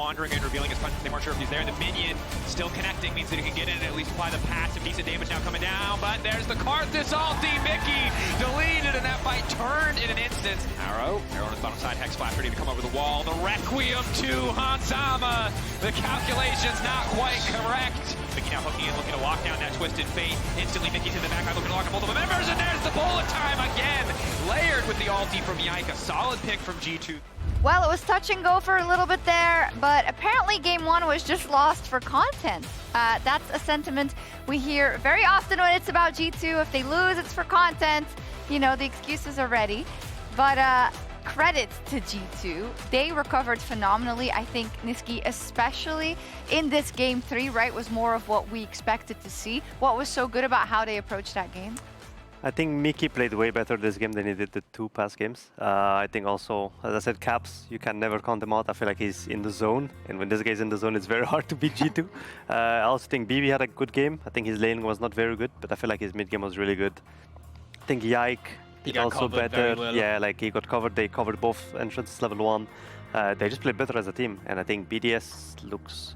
wandering and revealing his punch. They weren't sure if he's there. The minion still connecting means that he can get in and at least apply the passive. Decent damage now coming down, but there's the Karthus ulti. Mikyx deleted, and that fight turned in an instant. Arrow on his bottom side. Hex Flash ready to come over the wall. The Requiem to Hansama. The calculation's not quite correct. Mikyx now hooking in, looking to walk down that Twisted Fate. Instantly, Mikyx in the back, looking to lock up multiple members, and there's the bullet time again. Layered with the ulti from Yike. A solid pick from G2. Well, it was touch and go for a little bit there, but apparently game one was just lost for content. That's a sentiment we hear very often when it's about G2. If they lose, it's for content. You know, the excuses are ready. But credit to G2. They recovered phenomenally. I think Nisqy, especially in this game 3, right, was more of what we expected to see. What was so good about how they approached that game? I think Mikyx played way better this game than he did the 2 past games. I think also, as I said, Caps, you can never count him out. I feel like he's in the zone, and when this guy's in the zone, it's very hard to beat G2. I also think BB had a good game. I think his laning was not very good, but I feel like his mid game was really good. I think Yike did also better. Well. Yeah, like he got covered. They covered both entrances level 1. They just played better as a team, and I think BDS looks...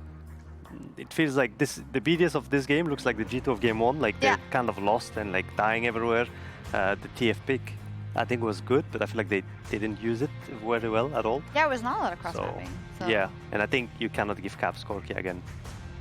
It feels like this. The BDS of this game looks like the G2 of game 1. Like they're kind of lost and like dying everywhere. The TF pick, I think, was good, but I feel like they didn't use it very well at all. Yeah, it was not a lot of cross mapping. So. Yeah, and I think you cannot give Caps Corki again.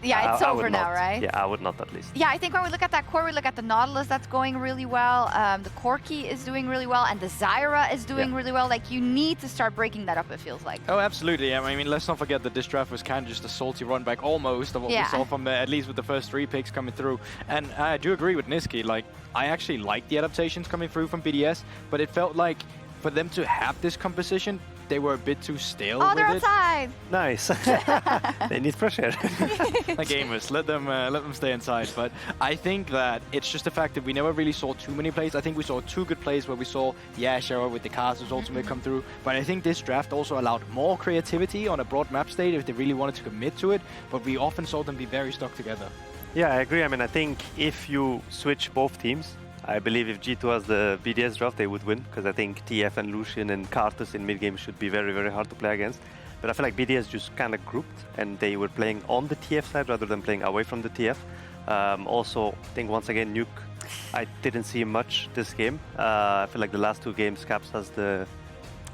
Yeah, it's over now, right? Yeah, I would not at least. Yeah, I think when we look at that core, we look at the Nautilus that's going really well. The Corki is doing really well, and the Zyra is doing really well. Like, you need to start breaking that up, it feels like. Oh, absolutely. I mean, let's not forget that this draft was kind of just a salty run back almost of what we saw from at least with the first 3 picks coming through. And I do agree with Nisqy. Like, I actually like the adaptations coming through from BDS, but it felt like for them to have this composition, they were a bit too stale with it. Oh, they're outside! Nice. They need fresh air. The gamers, let them stay inside. But I think that it's just the fact that we never really saw too many plays. I think we saw 2 good plays where we saw the Sheo with the Karthus ultimate come through. But I think this draft also allowed more creativity on a broad map state if they really wanted to commit to it. But we often saw them be very stuck together. Yeah, I agree. I mean, I think if you switch both teams, I believe if G2 has the BDS draft, they would win, because I think TF and Lucian and Karthus in mid-game should be very, very hard to play against. But I feel like BDS just kind of grouped, and they were playing on the TF side rather than playing away from the TF. Also, I think once again, Nuke, I didn't see much this game. I feel like the last 2 games, Caps has the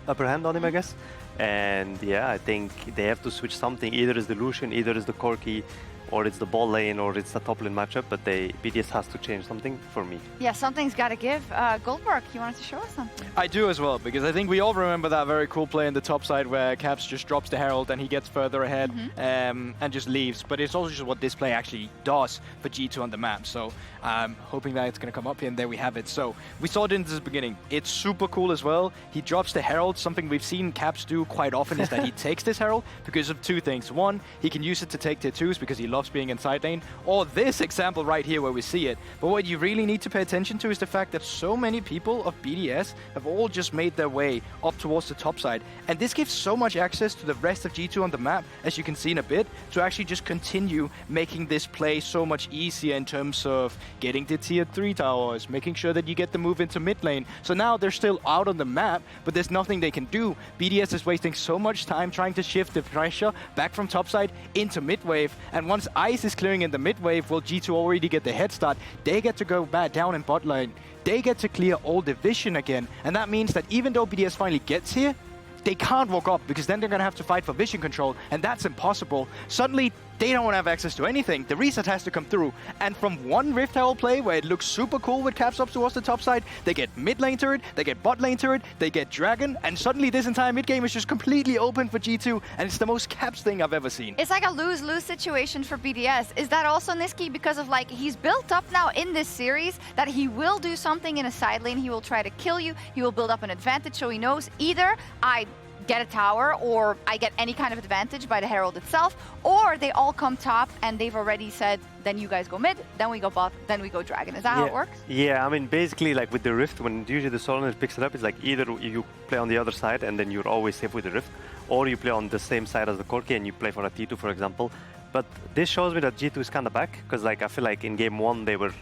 upper hand on him, I guess. And yeah, I think they have to switch something. Either it's the Lucian, either it's the Corki, or it's the ball lane, or it's the top lane matchup, but BDS has to change something for me. Yeah, something's got to give. Guldborg, you wanted to show us something? I do as well, because I think we all remember that very cool play in the top side where Caps just drops the Herald and he gets further ahead and just leaves. But it's also just what this play actually does for G2 on the map. So I'm hoping that it's going to come up here, and there we have it. So we saw it in the beginning. It's super cool as well. He drops the Herald. Something we've seen Caps do quite often is that he takes this Herald because of 2 things. One, he can use it to take tier 2s because he loves being in side lane, or this example right here where we see it. But what you really need to pay attention to is the fact that so many people of BDS have all just made their way up towards the top side, and this gives so much access to the rest of G2 on the map, as you can see in a bit, to actually just continue making this play so much easier in terms of getting the tier 3 towers, making sure that you get the move into mid lane. So now they're still out on the map, but there's nothing they can do. BDS is wasting so much time trying to shift the pressure back from topside into mid wave, and once Ice is clearing in the mid wave, will G2 already get the head start. They get to go back down in bot lane. They get to clear all division again, and that means that even though BDS finally gets here, they can't walk up, because then they're going to have to fight for vision control, and that's impossible. Suddenly, they don't have access to anything. The reset has to come through, and from one Rift Herald play where it looks super cool with Caps up towards the top side, they get mid lane turret, they get bot lane turret, they get Dragon, and suddenly this entire mid game is just completely open for G2, and it's the most Caps thing I've ever seen. It's like a lose-lose situation for BDS. Is that also Nisqy, because of like, he's built up now in this series that he will do something in a side lane, he will try to kill you, he will build up an advantage, so he knows either I get a tower or I get any kind of advantage by the Herald itself, or they all come top and they've already said, then you guys go mid, then we go bot, then we go Dragon. Is that how it works? Yeah, I mean, basically, like with the Rift, when usually the Soloner picks it up, it's like either you play on the other side and then you're always safe with the Rift, or you play on the same side as the Corki and you play for a T2, for example. But this shows me that G2 is kind of back, because like I feel like in game 1 they were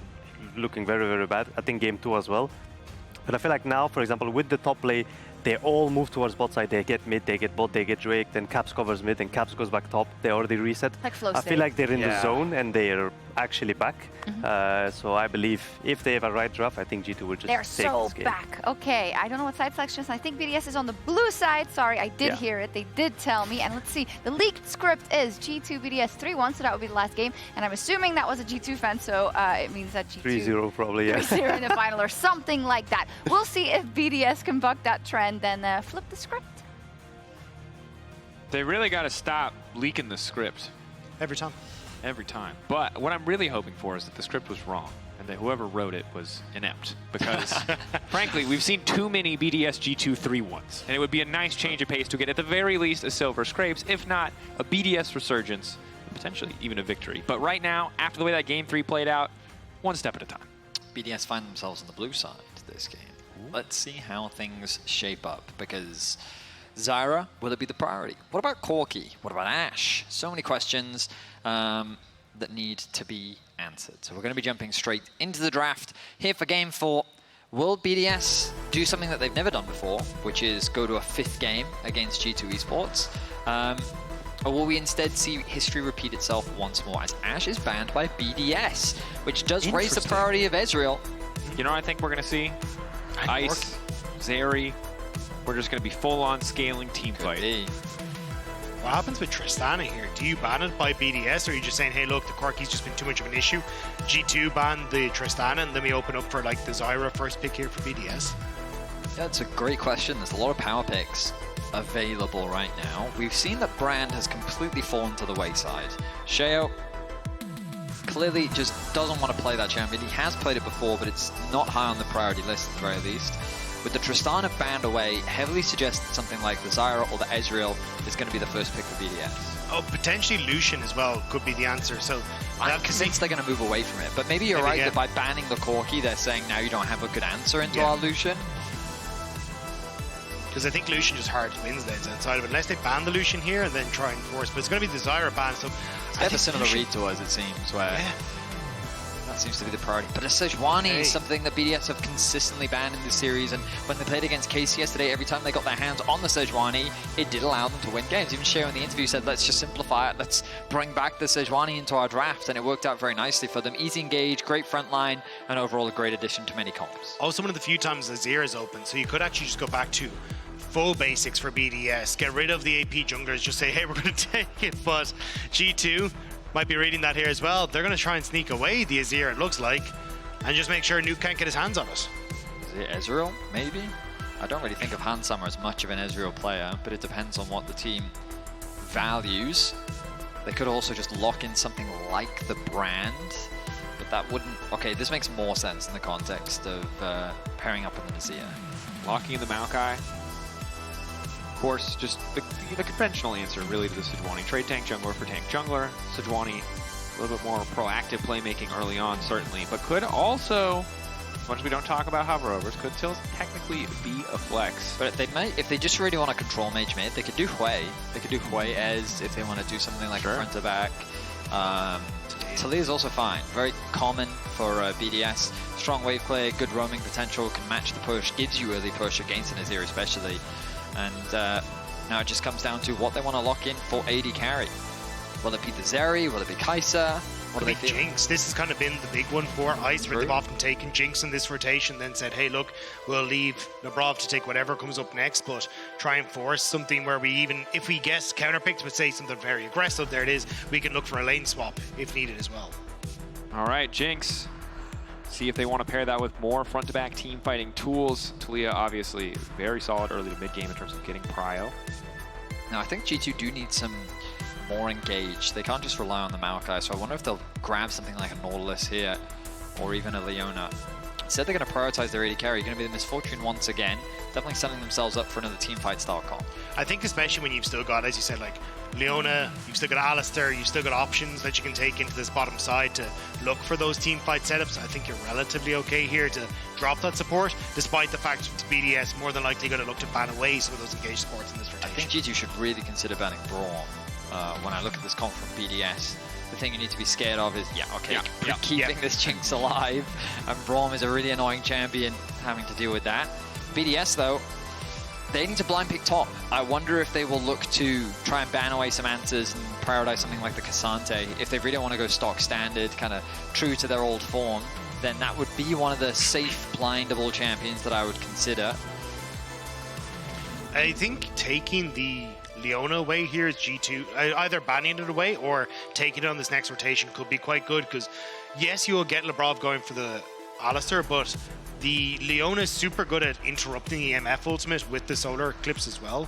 looking very, very bad. I think game 2 as well. But I feel like now, for example, with the top lane, they all move towards bot side. They get mid, they get bot, they get Drake, then Caps covers mid, and Caps goes back top. They already reset. Like flow I state. feel like they're in the zone and they're actually back. So I believe if they have a right draft, I think G2 will just They're take so this game. back. Okay, I don't know what side selection is. I think BDS is on the blue side. Sorry, I did hear it. They did tell me. And let's see, the leaked script is G2 BDS 3-1, so that would be the last game. And I'm assuming that was a G2 fan, so it means that G2... 3-0 probably, yeah. 3-0 in the final or something like that. We'll see if BDS can buck that trend and flip the script. They really got to stop leaking the script. Every time. Every time. But what I'm really hoping for is that the script was wrong and that whoever wrote it was inept. Because, frankly, we've seen too many BDS G2 3-1s. And it would be a nice change of pace to get, at the very least, a silver scrapes, if not a BDS resurgence, and potentially even a victory. But right now, after the way that Game 3 played out, one step at a time. BDS find themselves on the blue side this game. Let's see how things shape up, because Zyra, will it be the priority? What about Corki? What about Ashe? So many questions that need to be answered. So we're going to be jumping straight into the draft here for Game 4. Will BDS do something that they've never done before, which is go to a 5th game against G2 Esports? Or will we instead see history repeat itself once more, as Ashe is banned by BDS, which does raise the priority of Ezreal? You know what I think we're going to see? Ice, Zeri. We're just going to be full-on scaling team fight. What happens with Tristana here? Do you ban it by BDS, or are you just saying, hey, look, the Corki's just been too much of an issue? G2 ban the Tristana, and then we open up for like the Zyra first pick here for BDS? Yeah, that's a great question. There's a lot of power picks available right now. We've seen that Brand has completely fallen to the wayside. Sheo clearly just doesn't want to play that champion. He has played it before, but it's not high on the priority list at the very least. With the Tristana banned away, heavily suggests that something like the Zyra or the Ezreal is going to be the first pick for BDS. Oh, potentially Lucian as well could be the answer. So I'm convinced they're going to move away from it. But maybe you're right that by banning the Corki, they're saying now you don't have a good answer into our Lucian. Because I think Lucian just hard wins lanes outside of it, unless they ban the Lucian here and then try and force. But it's going to be the Zyra ban, so it's got a similar read to us, it seems, where that seems to be the priority. But a Sejuani is something that BDS have consistently banned in this series, and when they played against Casey yesterday, every time they got their hands on the Sejuani, it did allow them to win games. Even Sheo in the interview said, let's just simplify it, let's bring back the Sejuani into our draft, and it worked out very nicely for them. Easy engage, great front line, and overall a great addition to many comps. Also one of the few times Azir is open, so you could actually just go back to full basics for BDS, get rid of the AP junglers, just say, hey, we're going to take it. But G2 might be reading that here as well. They're going to try and sneak away the Azir, it looks like, and just make sure Nuke can't get his hands on it. Is it Ezreal, maybe? I don't really think of Handsummer as much of an Ezreal player, but it depends on what the team values. They could also just lock in something like the Brand, but that wouldn't... Okay, this makes more sense in the context of pairing up with an Azir. Locking in the Maokai. Of course, just the conventional answer really to the Sejuani. Trade tank jungler for tank jungler. Sejuani, a little bit more proactive playmaking early on, certainly, but could also, as much as we don't talk about hoverovers, could still technically be a flex. But they might, if they just really want to control mage mid, they could do Hui. They could do Hui as if they want to do something like front to back. Taliyah is also fine. Very common for BDS. Strong wave play, good roaming potential, can match the push, gives you early push against an Azir especially. And now it just comes down to what they want to lock in for AD carry. Will it be the Zeri? Will it be Kai'Sa? What do they feel? Jinx. This has kind of been the big one for Ice, where they've often taken Jinx in this rotation, then said, hey, look, we'll leave Labrov to take whatever comes up next, but try and force something where we even, if we guess counterpicks, would say something very aggressive, there it is, we can look for a lane swap if needed as well. All right, Jinx. See if they want to pair that with more front-to-back team fighting tools. Taliyah obviously very solid early to mid-game in terms of getting prio. Now I think G2 do need some more engaged. They can't just rely on the Maokai, so I wonder if they'll grab something like a Nautilus here, or even a Leona. Instead they're going to prioritize their AD carry, going to be the Misfortune once again, definitely setting themselves up for another team fight style comp. I think especially when you've still got, as you said, like Leona, you've still got Alistair, you've still got options that you can take into this bottom side to look for those team fight setups. I think you're relatively okay here to drop that support, despite the fact that BDS more than likely going to look to ban away some of those engaged supports in this rotation. I think G2 should really consider banning Braum. When I look at this comp from BDS, the thing you need to be scared of is, keeping this Jinx alive, and Braum is a really annoying champion having to deal with that. BDS though, they need to blind pick top. I wonder if they will look to try and ban away some answers and prioritize something like the Cassante. If they really want to go stock standard, kind of true to their old form, then that would be one of the safe blindable champions that I would consider. I think taking the Leona away here is G2, either banning it away or taking it on this next rotation could be quite good, because yes, you will get Labrov going for the Alistar, but the Leona is super good at interrupting the MF ultimate with the solar eclipse as well,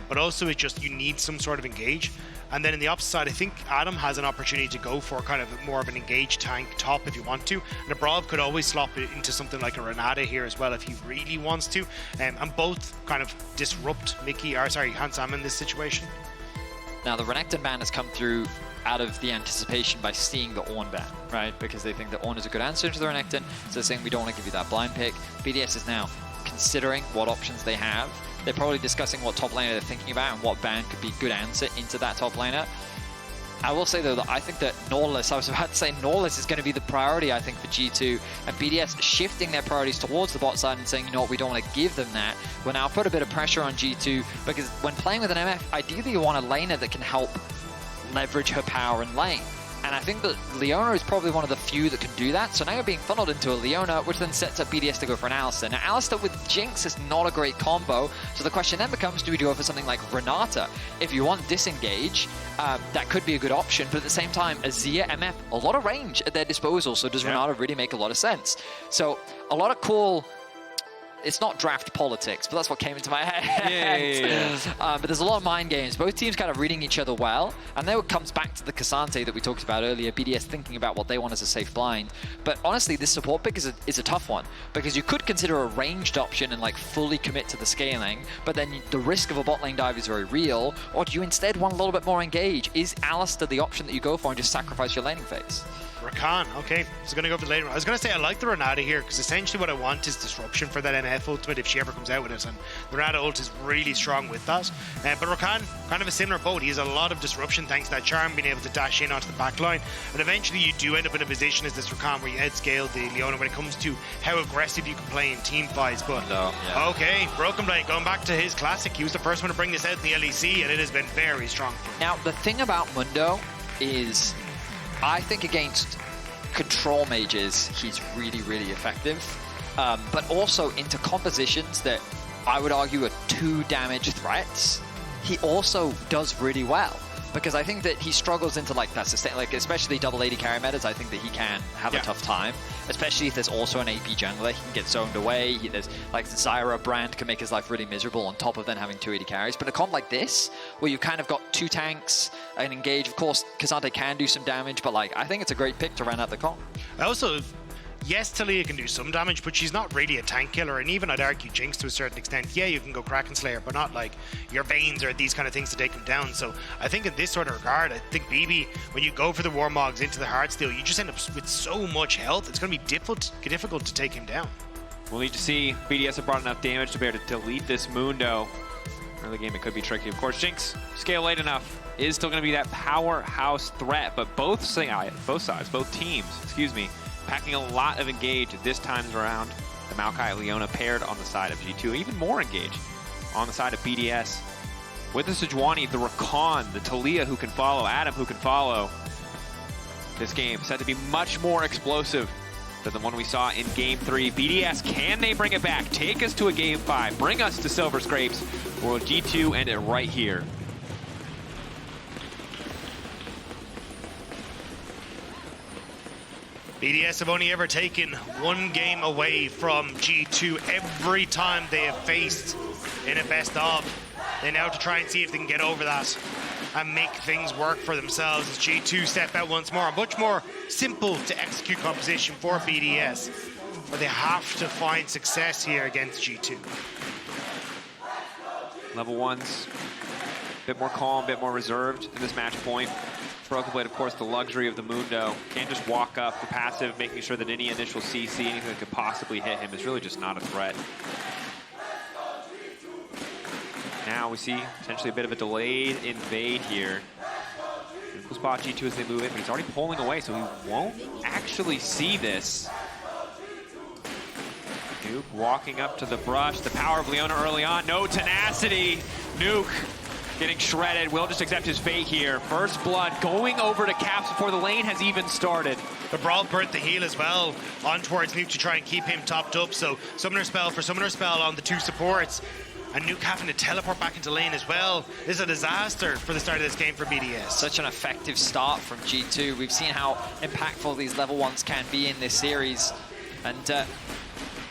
but also it's just you need some sort of engage. And then in the opposite side, I think Adam has an opportunity to go for kind of more of an engaged tank top if you want to. And Labrov could always slot it into something like a Renata here as well if he really wants to. And both kind of disrupt Hansam in this situation. Now the Renekton ban has come through out of the anticipation by seeing the Ornn ban, right? Because they think that Ornn is a good answer to the Renekton, so they're saying we don't want to give you that blind pick. BDS is now considering what options they have. They're probably discussing what top laner they're thinking about and what ban could be a good answer into that top laner. I will say though that I think that Nautilus, I was about to say Nautilus is going to be the priority I think for G2, and BDS shifting their priorities towards the bot side and saying, you know what, we don't want to give them that, will now put a bit of pressure on G2, because when playing with an MF, ideally you want a laner that can help leverage her power in lane. And I think that Leona is probably one of the few that can do that. So now you're being funneled into a Leona, which then sets up BDS to go for an Alistar. Now, Alistar with Jinx is not a great combo. So the question then becomes, do we go for something like Renata? If you want disengage, that could be a good option. But at the same time, Azir, MF, a lot of range at their disposal. So does Renata really make a lot of sense? So a lot of cool... It's not draft politics, but that's what came into my head. But there's a lot of mind games. Both teams kind of reading each other well. And then it comes back to the Cassante that we talked about earlier. BDS thinking about what they want as a safe blind. But honestly, this support pick is a tough one. Because you could consider a ranged option and like fully commit to the scaling. But then the risk of a bot lane dive is very real. Or do you instead want a little bit more engage? Is Alistar the option that you go for and just sacrifice your laning phase? Rakan, okay, so going to go for the later. I was going to say I like the Renata here because essentially what I want is disruption for that NF ultimate if she ever comes out with it, and the Renata ult is really strong with that. But Rakan, kind of a similar boat. He has a lot of disruption thanks to that charm, being able to dash in onto the back line, and eventually you do end up in a position as this Rakan where you outscale the Leona when it comes to how aggressive you can play in team fights. But okay, Broken Blade going back to his classic. He was the first one to bring this out in the LEC, and it has been very strong. Now the thing about Mundo is, I think against control mages, he's really, really effective. But also into compositions that I would argue are 2 damage threats, he also does really well. Because I think that he struggles into like that sustain, like especially double AD carry metas. I think that he can have a tough time, especially if there's also an AP jungler. He can get zoned away. There's like Zyra brand can make his life really miserable on top of then having 2 AD carries. But a comp like this, where you kind of got 2 tanks and engage, of course, Cassante can do some damage, but like I think it's a great pick to round out the comp. Also, yes, Taliyah can do some damage, but she's not really a tank killer, and even I'd argue Jinx to a certain extent. Yeah, you can go Kraken Slayer, but not like your Banes or these kind of things to take them down. So I think in this sort of regard, I think BB, when you go for the Warmogs into the Heartsteel, you just end up with so much health, it's going to be difficult to take him down. We'll need to see. BDS have brought enough damage to be able to delete this Mundo. Early game, it could be tricky. Of course, Jinx, scale late enough, is still going to be that powerhouse threat, but both teams, excuse me, packing a lot of engage this time around. The Maokai Leona paired on the side of G2, even more engage on the side of BDS. With the Sejuani, the Rakan, the Taliyah who can follow, Adam who can follow. This game set to be much more explosive than the one we saw in Game 3. BDS, can they bring it back? Take us to a Game 5, bring us to Silver Scrapes, or will G2 end it right here? BDS have only ever taken 1 game away from G2 every time they have faced in a best of. They now have to try and see if they can get over that and make things work for themselves as G2 step out once more. A much more simple to execute composition for BDS, but they have to find success here against G2. Level 1's a bit more calm, a bit more reserved in this match point. Broken Blade, of course, the luxury of the Mundo. Can't just walk up the passive, making sure that any initial CC, anything that could possibly hit him is really just not a threat. Now we see potentially a bit of a delayed invade here. We'll spot G2 as they move in, but he's already pulling away, so he won't actually see this. Nuke walking up to the brush. The power of Leona early on. No tenacity. Nuke getting shredded. Will just accept his fate here. First blood going over to Caps before the lane has even started. Labrov burnt the heal as well on towards Nuke to try and keep him topped up. So Summoner Spell for Summoner Spell on the two supports. And Nuke having to teleport back into lane as well. This is a disaster for the start of this game for BDS. Such an effective start from G2. We've seen how impactful these level 1s can be in this series. And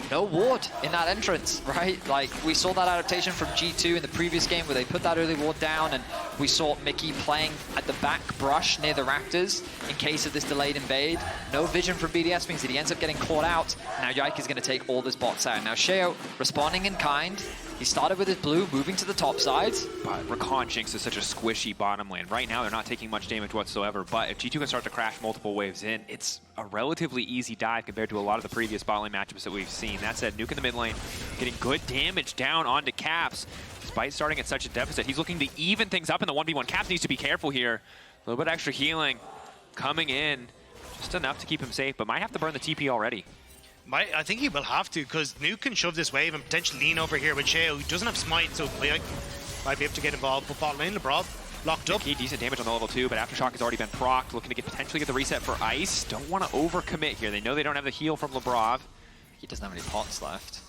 no ward in that entrance, right? Like, we saw that adaptation from G2 in the previous game where they put that early ward down, and we saw Mikyx playing at the back brush near the Raptors in case of this delayed invade. No vision from BDS means that he ends up getting caught out. Now Yike is going to take all this bots out. Now Sheo responding in kind. He started with his blue, moving to the top side. But Rakan Jinx is such a squishy bottom lane. Right now, they're not taking much damage whatsoever, but if G2 can start to crash multiple waves in, it's a relatively easy dive compared to a lot of the previous bot lane matchups that we've seen. That said, Nuke in the mid lane getting good damage down onto Caps. Despite starting at such a deficit, he's looking to even things up in the 1v1. Caps needs to be careful here. A little bit extra healing coming in. Just enough to keep him safe, but might have to burn the TP already. I think he will have to, because Nuke can shove this wave and potentially lean over here with Sheo, who doesn't have smite, so Mikyx might be able to get involved. But bot lane, Labrov locked up. Decent damage on the level 2, but Aftershock has already been procced, looking to potentially get the reset for Ice. Don't want to overcommit here. They know they don't have the heal from Labrov. He doesn't have any pots left.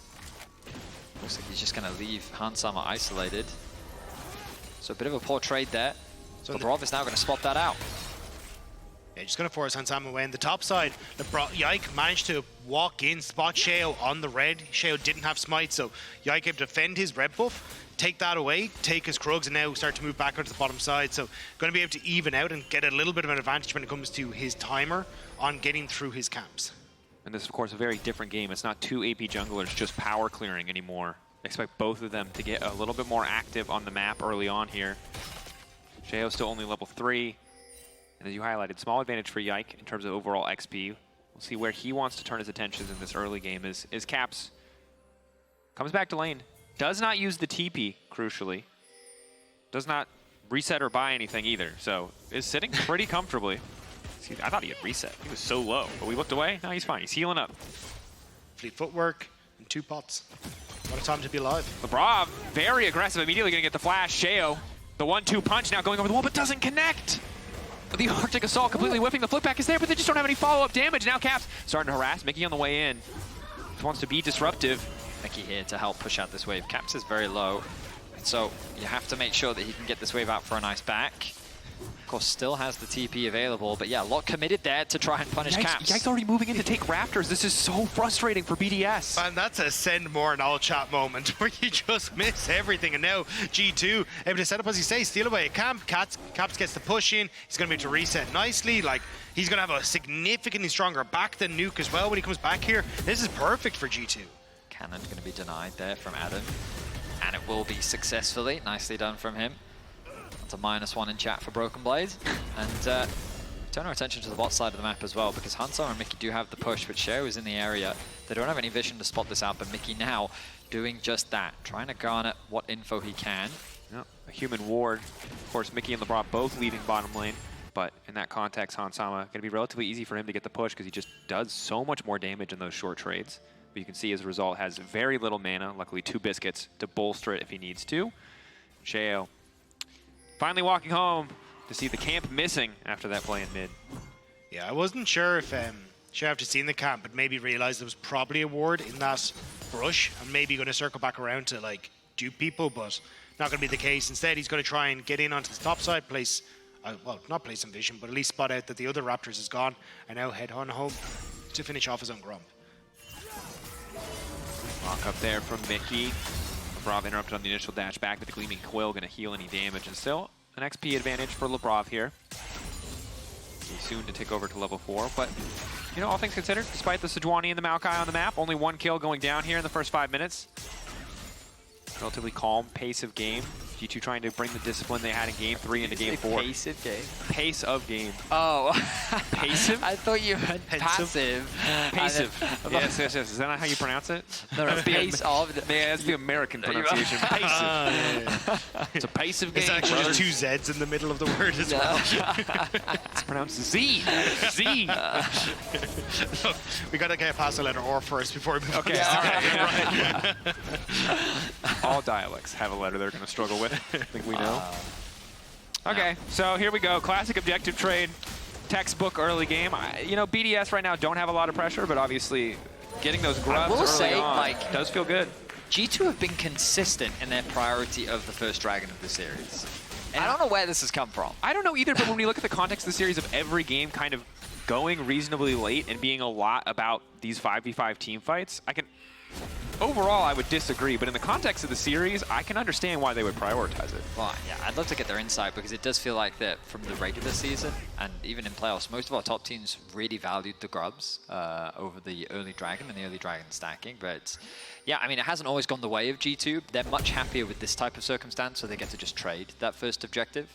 Looks like he's just going to leave Hansama isolated. So a bit of a poor trade there. So Labrov is now going to spot that out. Yeah, just going to force Hansama away. On the top side, Yike managed to walk in, spot Sheo on the red. Sheo didn't have smite, so Yike able to defend his red buff, take that away, take his Krugs, and now start to move back onto the bottom side. So going to be able to even out and get a little bit of an advantage when it comes to his timer on getting through his camps. And this is, of course, a very different game. It's not two AP junglers just power clearing anymore. Expect both of them to get a little bit more active on the map early on here. Sheo's still only level 3. And as you highlighted, small advantage for Yike in terms of overall XP. We'll see where he wants to turn his attentions in this early game is Caps. Comes back to lane. Does not use the TP, crucially. Does not reset or buy anything either. So is sitting pretty comfortably. I thought he had reset. He was so low. But we looked away. No, he's fine. He's healing up. Fleet footwork and 2 pots. What a time to be alive. Labrov, very aggressive. Immediately going to get the flash. Sheo, the 1-2 punch now going over the wall, but doesn't connect. The Arctic Assault completely whiffing. The flip back is there, but they just don't have any follow-up damage. Now Caps starting to harass Mikyx on the way in. Just wants to be disruptive. Mikyx here to help push out this wave. Caps is very low, so you have to make sure that he can get this wave out for a nice back. Of course, still has the TP available, but yeah, a lot committed there to try and punish Caps. Yike's already moving in to take Raptors. This is so frustrating for BDS. Man, that's a send more in all chat moment where you just miss everything. And now G2 able to set up, as you say, steal away a camp. Caps gets the push in. He's going to be able to reset nicely. Like, he's going to have a significantly stronger back than Nuke as well when he comes back here. This is perfect for G2. Cannon going to be denied there from Adam. And it will be successfully. Nicely done from him. It's a -1 in chat for Broken Blade. And turn our attention to the bot side of the map as well, because Hansama and Mikyx do have the push, but Sheo is in the area. They don't have any vision to spot this out, but Mikyx now doing just that, trying to garner what info he can. Yep. A human ward. Of course, Mikyx and Labrov both leaving bottom lane, but in that context, Hansama going to be relatively easy for him to get the push because he just does so much more damage in those short trades. But you can see as a result has very little mana, luckily 2 biscuits to bolster it if he needs to. Sheo finally walking home to see the camp missing after that play in mid. Yeah, I wasn't sure if Sheo after seeing the camp, but maybe realized there was probably a ward in that brush and maybe going to circle back around to like dupe people, but not going to be the case. Instead, he's going to try and get in onto the top side, place, well, not place some vision, but at least spot out that the other Raptors is gone and now head on home to finish off his own Grump. Walk up there from Mikyx. Labrov interrupted on the initial dash back, but the Gleaming Quill going to heal any damage. And still an XP advantage for Labrov here. He's soon to take over to level 4. But, you know, all things considered, despite the Sejuani and the Maokai on the map, only 1 kill going down here in the first 5 minutes. Relatively calm pace of game G2 trying to bring the discipline they had in Game 3 into Game 4. Pace of game. Pace of game. Oh. Passive? I thought you meant passive. Passive. Yes. Is that not how you pronounce it? No, pace of. Yeah, that's the American pronunciation. Passive. It's a passive game. It's actually brothers. just 2 Z's in the middle of the word as well. It's pronounced Z. Z. Look, we gotta get past the letter R first before we move on. Okay, all right. All dialects have a letter they're going to struggle with. I think we know. Okay, so here we go. Classic objective trade. Textbook early game. You know, BDS right now don't have a lot of pressure, but obviously getting those grubs early on does feel good. G2 have been consistent in their priority of the first dragon of the series. And I don't know where this has come from. I don't know either, but when we look at the context of the series of every game kind of going reasonably late and being a lot about these 5v5 team fights, overall, I would disagree, but in the context of the series, I can understand why they would prioritize it. Well, yeah, I'd love to get their insight because it does feel like that from the regular season and even in playoffs, most of our top teams really valued the grubs over the early dragon and the early dragon stacking. But yeah, I mean, it hasn't always gone the way of G2. They're much happier with this type of circumstance, so they get to just trade that first objective.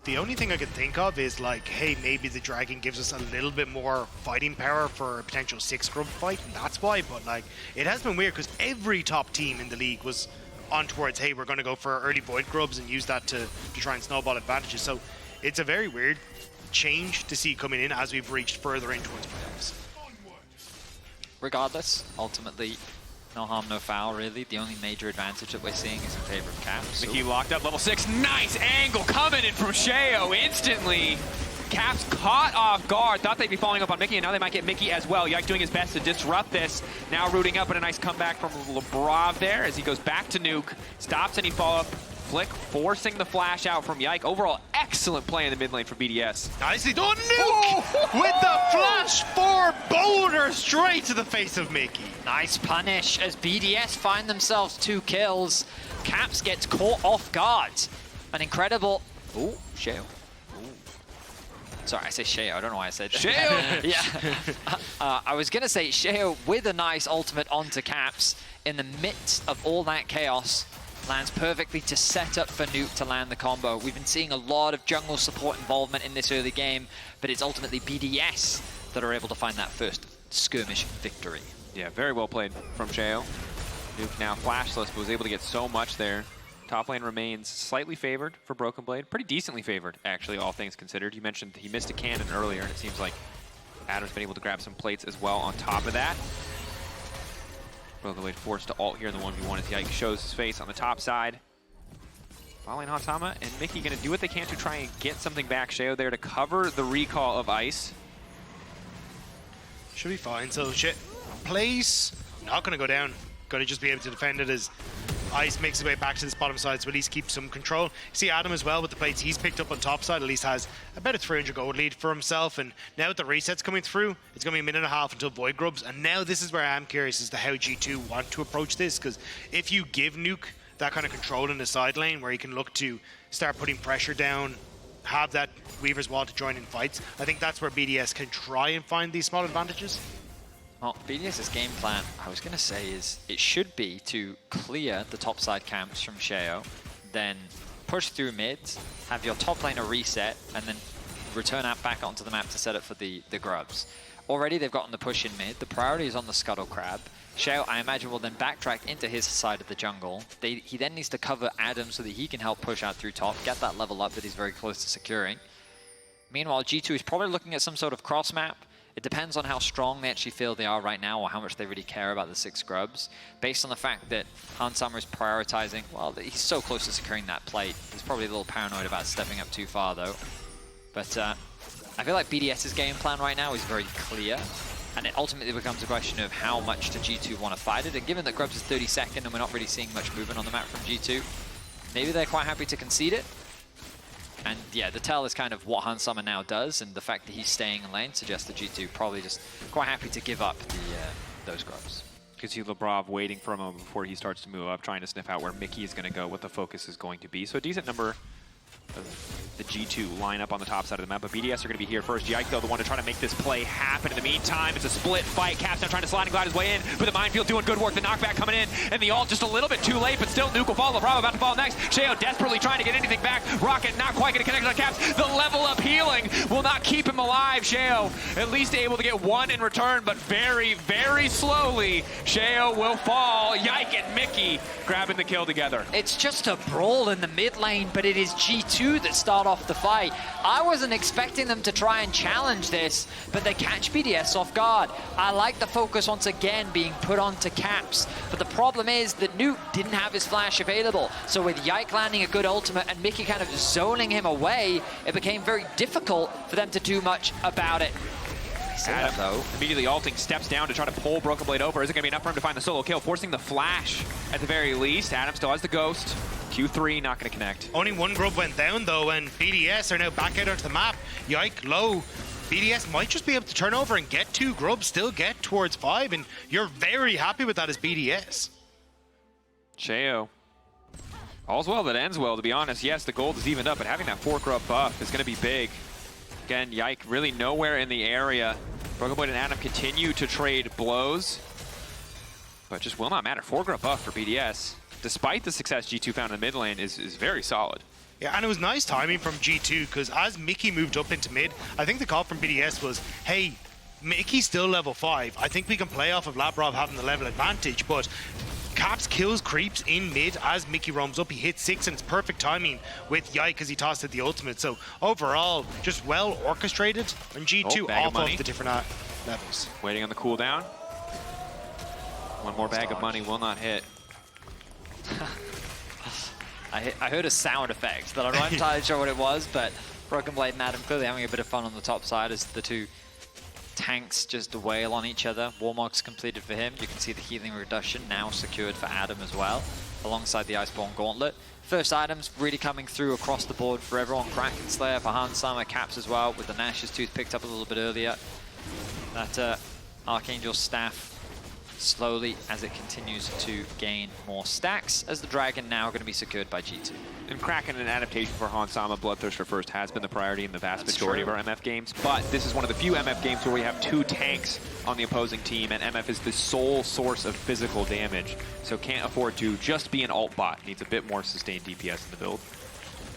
The only thing I could think of is like, hey, maybe the dragon gives us a little bit more fighting power for a potential 6 grub fight, and that's why. But like, it has been weird because every top team in the league was on towards, hey, we're going to go for early void grubs and use that to try and snowball advantages. So it's a very weird change to see coming in as we've reached further in towards playoffs. Regardless, ultimately, no harm, no foul, really. The only major advantage that we're seeing is in favor of Caps. Mikyx locked up, level 6. Nice angle coming in from Sheo instantly. Caps caught off guard. Thought they'd be following up on Mikyx, and now they might get Mikyx as well. Yike doing his best to disrupt this. Now rooting up, and a nice comeback from Labrov there as he goes back to nuke. Stops any follow-up. Flick forcing the flash out from Yike. Overall, excellent play in the mid lane for BDS. Nicely done, nuke with the flash 4 boulder straight to the face of Mikyx. Nice punish as BDS find themselves 2 kills. Caps gets caught off guard. An incredible... Ooh, Sheo. Sorry, I say Sheo. I don't know why I said Sheo! Yeah. I was going to say Sheo with a nice ultimate onto Caps in the midst of all that chaos. Lands perfectly to set up for Nuke to land the combo. We've been seeing a lot of jungle support involvement in this early game, but it's ultimately BDS that are able to find that first skirmish victory. Yeah, very well played from Sheo. Nuke now flashless, but was able to get so much there. Top lane remains slightly favored for Broken Blade. Pretty decently favored, actually, all things considered. You mentioned he missed a cannon earlier, and it seems like Adam's been able to grab some plates as well on top of that. Broken Blade forced to ult here in the 1v1 as Yike shows his face on the top side. Following Hatama and Mikyx going to do what they can to try and get something back. Sheo there to cover the recall of Ice. Should be fine. So shit, plays not going to go down. Going to just be able to defend it as Ice makes his way back to this bottom side, so at least keep some control. See Adam as well with the plates he's picked up on top side, at least has about a 300 gold lead for himself. And now with the resets coming through, it's going to be a minute and a half until Void Grubs. And now this is where I am curious as to how G2 want to approach this, because if you give Nuke that kind of control in the side lane where he can look to start putting pressure down, have that Weaver's Wall to join in fights, I think that's where BDS can try and find these small advantages. Well, BDS's game plan, I was going to say, is it should be to clear the topside camps from Sheo, then push through mids, have your top laner reset, and then return out back onto the map to set up for the grubs. Already they've gotten the push in mid. The priority is on the Scuttle Crab. Sheo, I imagine, will then backtrack into his side of the jungle. He then needs to cover Adam so that he can help push out through top, get that level up that he's very close to securing. Meanwhile, G2 is probably looking at some sort of cross map. It depends on how strong they actually feel they are right now or how much they really care about the 6 grubs. Based on the fact that Hansama is prioritizing, well, he's so close to securing that plate. He's probably a little paranoid about stepping up too far, though. But I feel like BDS's game plan right now is very clear. And it ultimately becomes a question of how much do G2 want to fight it. And given that grubs is 32nd and we're not really seeing much movement on the map from G2, maybe they're quite happy to concede it. And yeah, the tell is kind of what Hansama now does, and the fact that he's staying in lane suggests that G2 probably just quite happy to give up those grubs. You can see Labrov waiting for a moment before he starts to move up, trying to sniff out where Mikyx is going to go, what the focus is going to be. So a decent number the G2 lineup on the top side of the map, but BDS are going to be here first. Yike, though, the one to try to make this play happen. In the meantime, it's a split fight. Caps now trying to sliding glide his way in, but the minefield doing good work. The knockback coming in, and the ult just a little bit too late, but still Nuke will fall. Labrov about to fall next. Sheo desperately trying to get anything back. Rocket not quite going to connect on Caps. The level up healing will not keep him alive. Sheo at least able to get one in return, but very, very slowly, Sheo will fall. Yike and Mikyx grabbing the kill together. It's just a brawl in the mid lane, but it is G2 that start off the fight. I wasn't expecting them to try and challenge this, but they catch BDS off guard. I like the focus once again being put onto Caps, but the problem is that Nuke didn't have his flash available. So with Yike landing a good ultimate and Mikyx kind of zoning him away, it became very difficult for them to do much about it. Adam, though, immediately ulting, steps down to try to pull Broken Blade over. Is it going to be enough for him to find the solo kill, forcing the flash at the very least? Adam still has the ghost. Q3 not going to connect. Only one grub went down though, and BDS are now back out onto the map. Yike low. BDS might just be able to turn over and get 2 grubs, still get towards 5, and you're very happy with that as BDS. Sheo. All's well that ends well, to be honest. Yes, the gold is evened up, but having that 4 grub buff is going to be big. Again, Yike really nowhere in the area. Broken Blade and Adam continue to trade blows, but just will not matter. 4 grub buff for BDS, despite the success G2 found in the mid lane, is very solid. Yeah, and it was nice timing from G2, because as Mikyx moved up into mid, I think the call from BDS was, hey, Mikyx's still level 5. I think we can play off of Labrov having the level advantage, but Caps kills creeps in mid as Mikyx roams up. He hits 6, and it's perfect timing with Yike as he tossed at the ultimate. So overall, just well orchestrated, and G2 off of the different levels. Waiting on the cooldown. One more bag of money will not hit. I heard a sound effect that I'm not entirely sure what it was, but Broken Blade and Adam clearly having a bit of fun on the top side as the 2 tanks just wail on each other. Warmog's completed for him. You can see the healing reduction now secured for Adam as well, alongside the Iceborne Gauntlet. First items really coming through across the board for everyone. Kraken Slayer for Hansama, Caps as well, with the Nash's Tooth picked up a little bit earlier. That Archangel Staff slowly as it continues to gain more stacks, as the Dragon now going to be secured by G2. And Kraken, an adaptation for Hansama, Bloodthirst for First has been the priority in the vast majority of our MF games, but this is one of the few MF games where we have 2 tanks on the opposing team, and MF is the sole source of physical damage, so can't afford to just be an alt bot. Needs a bit more sustained DPS in the build.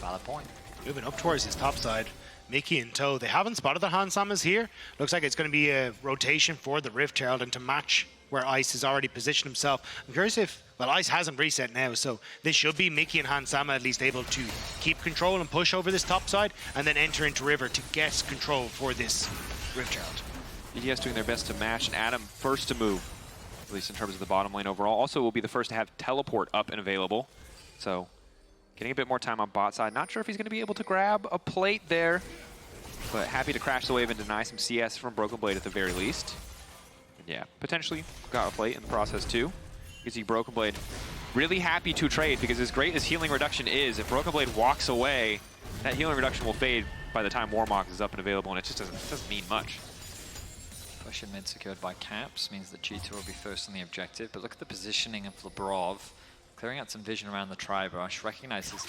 Valid point. Moving up towards his top side, Mikyx and Toe. They haven't spotted the Hansamas here. Looks like it's going to be a rotation for the Rift Herald, and to match where Ice has already positioned himself. I'm curious if, well, Ice hasn't reset now, so this should be Mikyx and Hansama at least able to keep control and push over this top side, and then enter into River to get control for this Rift Herald. BDS doing their best to match, and Adam first to move, at least in terms of the bottom lane overall. Also will be the first to have teleport up and available, so getting a bit more time on bot side. Not sure if he's going to be able to grab a plate there, but happy to crash the wave and deny some CS from Broken Blade at the very least. And yeah, potentially got a plate in the process too. You can see Broken Blade really happy to trade, because as great as healing reduction is, if Broken Blade walks away, that healing reduction will fade by the time Warmog is up and available, and it just doesn't mean much. Push in mid secured by Caps means that G2 will be first on the objective, but look at the positioning of Labrov. Clearing out some vision around the tri-brush, recognizes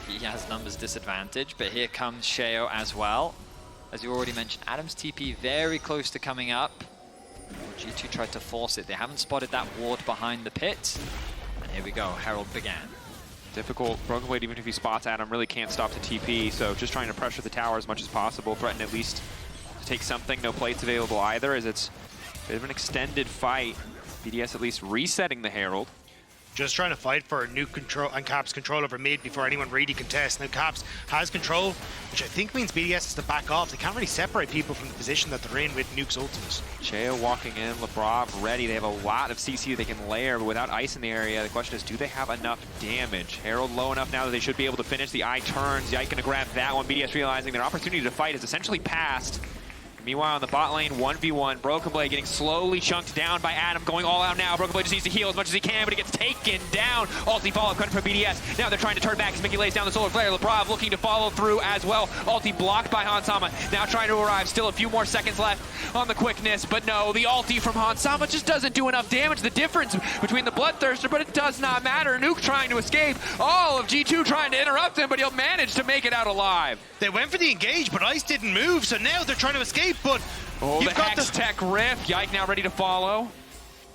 he has numbers disadvantage, but here comes Sheo as well. As you already mentioned, Adam's TP very close to coming up. G2 tried to force it. They haven't spotted that ward behind the pit. And here we go, Herald began. Difficult. Broken Blade, even if he spots Adam, really can't stop the TP, so just trying to pressure the tower as much as possible, threaten at least to take something. No plates available either, as it's a bit of an extended fight. BDS at least resetting the Herald. Just trying to fight for Nuke control and Caps control over mid before anyone really contests. Now Caps has control, which I think means BDS has to back off. They can't really separate people from the position that they're in with Nuke's ultimate. Sheo walking in, Labrov ready. They have a lot of CC they can layer, but without Ice in the area, the question is, do they have enough damage? Herald low enough now that they should be able to finish. The eye turns. Yike gonna grab that one. BDS realizing their opportunity to fight is essentially passed. Meanwhile, on the bot lane, 1v1. Broken Blade getting slowly chunked down by Adam, going all out now. Broken Blade just needs to heal as much as he can, but he gets taken down. Ulti follow-up coming from BDS. Now they're trying to turn back as Mikyx lays down the solar flare. Labrov looking to follow through as well. Ulti blocked by Hansama. Now trying to arrive. Still a few more seconds left on the quickness, but no, the ulti from Hansama just doesn't do enough damage. The difference between the Bloodthirster, but it does not matter. Nuke trying to escape. All of G2 trying to interrupt him, but he'll manage to make it out alive. They went for the engage, but Ice didn't move, so now they're trying to escape, but oh, you've the got Hex Tech Rift. Yike now ready to follow.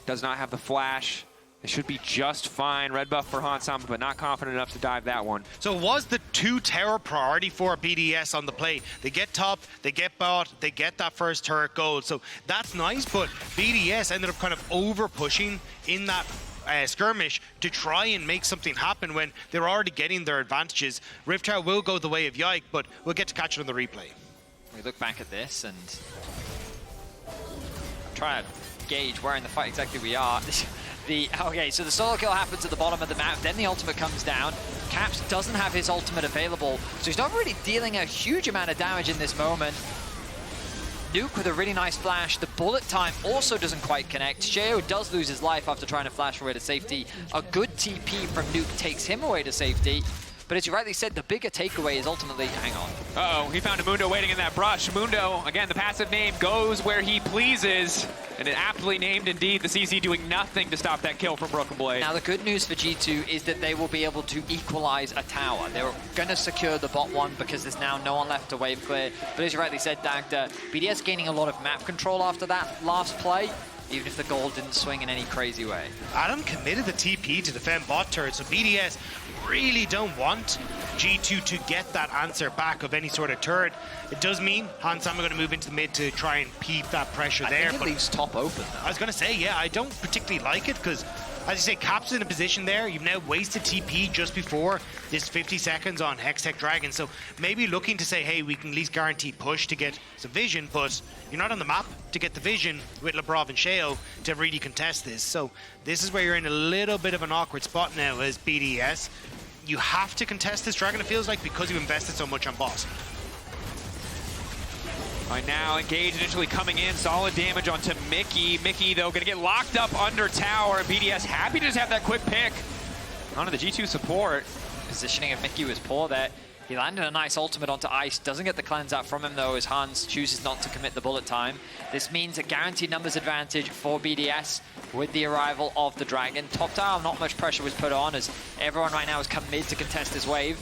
Does not have the flash. They should be just fine. Red buff for Hansama, but not confident enough to dive that one. So was the 2-tower priority for BDS on the play? They get top, they get bot, they get that first turret gold. So that's nice, but BDS ended up kind of over-pushing in that skirmish to try and make something happen when they're already getting their advantages. Rift Tower will go the way of Yike, but we'll get to catch it on the replay. We look back at this and try to gauge where in the fight exactly we are. Okay, so the solo kill happens at the bottom of the map, then the ultimate comes down. Caps doesn't have his ultimate available, so he's not really dealing a huge amount of damage in this moment. Nuke with a really nice flash. The bullet time also doesn't quite connect. Sheo does lose his life after trying to flash away to safety. A good TP from Nuke takes him away to safety. But as you rightly said, the bigger takeaway is ultimately, hang on. Uh-oh, he found a Mundo waiting in that brush. Mundo, again, the passive name goes where he pleases. And it aptly named indeed, the CC doing nothing to stop that kill from Broken Blade. Now the good news for G2 is that they will be able to equalize a tower. They're going to secure the bot one because there's now no one left to wave clear. But as you rightly said, Dagda, BDS gaining a lot of map control after that last play, even if the gold didn't swing in any crazy way. Adam committed the TP to defend bot turret, so BDS really don't want G2 to get that answer back of any sort of turret. It does mean Hansama going to move into the mid to try and peep that pressure there. I think it leaves top open though. I was going to say, yeah, I don't particularly like it because, as you say, Cap's in a position there. You've now wasted TP just before this 50 seconds on Hextech Dragon. So maybe looking to say, hey, we can at least guarantee push to get some vision, but you're not on the map to get the vision with Labrov and Sheo to really contest this. So this is where you're in a little bit of an awkward spot now as BDS. You have to contest this Dragon, it feels like, because you invested so much on bot. Right now, Engage initially coming in, solid damage onto Mikyx. Mikyx, though, gonna get locked up under tower. BDS happy to just have that quick pick onto the G2 support. Positioning of Mikyx was poor there. He landed a nice ultimate onto Ice. Doesn't get the cleanse out from him, though, as Hans chooses not to commit the bullet time. This means a guaranteed numbers advantage for BDS with the arrival of the Dragon. Top tower, not much pressure was put on, as everyone right now has come mid to contest this wave.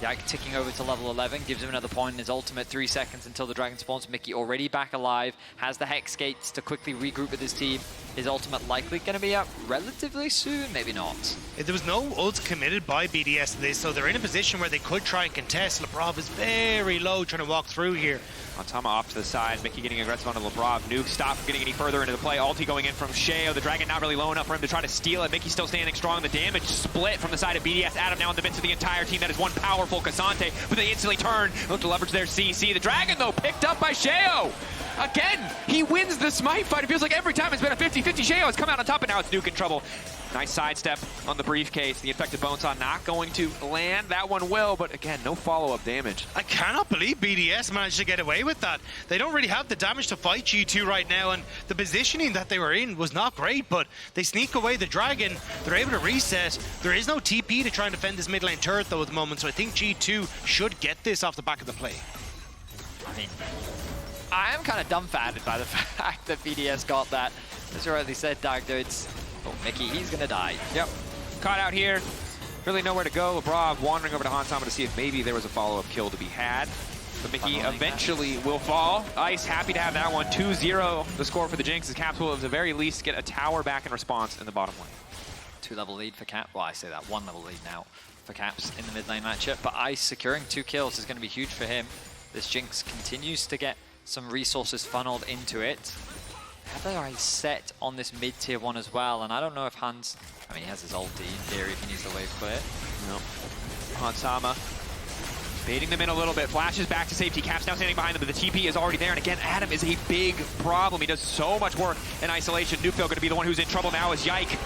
Yike ticking over to level 11, gives him another point in his ultimate. 3 seconds until the Dragon spawns. Mikyx already back alive, has the Hex Gates to quickly regroup with his team. His ultimate likely going to be up relatively soon, maybe not. There was no ult committed by BDS to this, so they're in a position where they could try and contest. Labrov is very low trying to walk through here. Hansama off to the side, Mikyx getting aggressive onto Labrov. Nuke stop from getting any further into the play. Ulti going in from Sheo. The Dragon not really low enough for him to try to steal it. Mikyx still standing strong. The damage split from the side of BDS. Adam now in the midst of the entire team. That is one powerful Cassante, but they instantly turn. Look to leverage their CC. The Dragon, though, picked up by Sheo. Again, he wins the smite fight. It feels like every time it's been a 50-50. Sheo has come out on top, and now it's Nuke in trouble. Nice sidestep on the briefcase. The infected Bonesaw not going to land. That one will, but again, no follow-up damage. I cannot believe BDS managed to get away with that. They don't really have the damage to fight G2 right now, and the positioning that they were in was not great, but they sneak away the Dragon. They're able to reset. There is no TP to try and defend this mid lane turret, though, at the moment, so I think G2 should get this off the back of the play. I mean, I am kind of dumbfounded by the fact that BDS got that. As you already said, Dagda, it's... Oh, Mikyx, he's gonna die. Yep. Caught out here. Really nowhere to go. Labrov wandering over to Hansama to see if maybe there was a follow-up kill to be had. But Mikyx eventually will fall. Ice happy to have that one. 2-0 the score for the Jinx. As Caps will at the very least get a tower back in response in the bottom lane. 2-level lead for Caps. Well, I say that, 1-level lead now for Caps in the mid lane matchup. But Ice securing 2 kills is going to be huge for him. This Jinx continues to get some resources funneled into it. Have they already set on this mid-tier one as well? And I don't know if Hans... I mean, he has his ulti in theory if he needs the wave clear. No. Hansama Baiting them in a little bit, flashes back to safety. Caps now standing behind them, but the TP is already there. And again, Adam is a big problem. He does so much work in isolation. Nuke going to be the one who's in trouble now as Yike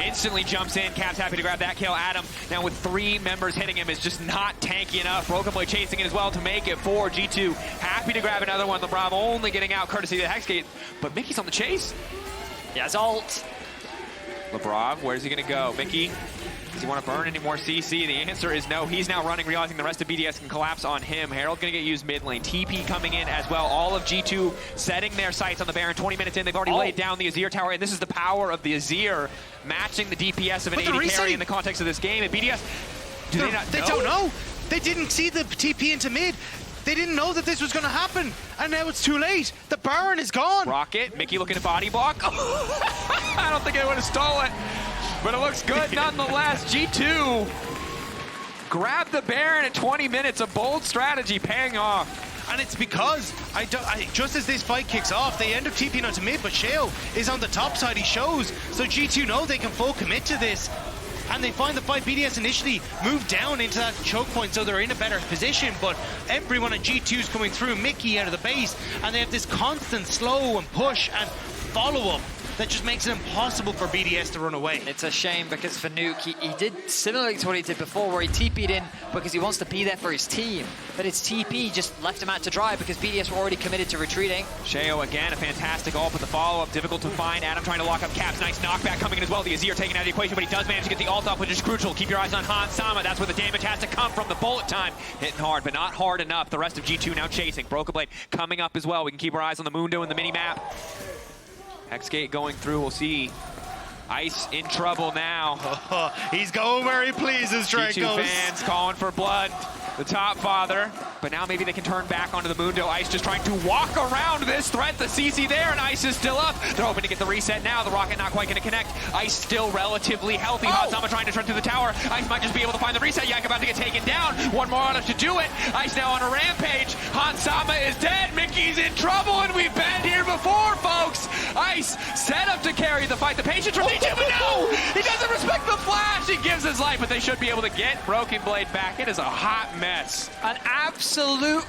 instantly jumps in. Caps happy to grab that kill. Adam, now with 3 members hitting him, is just not tanky enough. Brokenblade chasing it as well to make it for G2. Happy to grab another one. Labrov only getting out courtesy of the Hexgate, but Mikyx on the chase. He has ult. Labrov, where's he going to go? Mikyx, does he want to burn any more CC? The answer is no. He's now running, realizing the rest of BDS can collapse on him. Herald going to get used mid lane. TP coming in as well. All of G2 setting their sights on the Baron. 20 minutes in, they've already laid down the Azir tower, and this is the power of the Azir matching the DPS of an AD carry in the context of this game. And BDS, they don't know. They didn't see the TP into mid. They didn't know that this was going to happen, and now it's too late. The Baron is gone. Rocket, Mikyx looking to body block. I don't think I would have stolen it, but it looks good nonetheless. G2 grabbed the Baron at 20 minutes. A bold strategy paying off. And it's because, just as this fight kicks off, they end up TPing onto mid, but Sheo is on the top side, he shows. So G2 know they can full commit to this. And they find the fight. BDS initially moved down into that choke point, so they're in a better position, but everyone at G2 is coming through, Mikyx out of the base, and they have this constant slow and push and follow-up that just makes it impossible for BDS to run away. It's a shame because for Nuke, he did similarly to what he did before, where he TP'd in because he wants to be there for his team. But his TP just left him out to dry because BDS were already committed to retreating. Sheo again, a fantastic ult, but the follow-up difficult to find. Adam trying to lock up Caps. Nice knockback coming in as well. The Azir taking out of the equation, but he does manage to get the ult off, which is crucial. Keep your eyes on Hans Sama. That's where the damage has to come from. The bullet time hitting hard, but not hard enough. The rest of G2 now chasing. Brokenblade coming up as well. We can keep our eyes on the Mundo and the mini-map. Hexgate going through, we'll see. Ice in trouble now. He's going where he pleases, Drakos. G2 fans calling for blood. The top father, but now maybe they can turn back onto the Mundo. Ice just trying to walk around this threat. The CC there, and Ice is still up. They're hoping to get the reset now. The Rocket not quite going to connect. Ice still relatively healthy. Hansama trying to turn through the tower. Ice might just be able to find the reset. Yike about to get taken down. One more on us to do it. Ice now on a rampage. Hansama is dead. Mikyx's in trouble, and we've been here before, folks. Ice set up to carry the fight. The patience from G2, but no! He doesn't respect the flash. He gives his life, but they should be able to get Brokenblade back. It is a hot mess. An absolute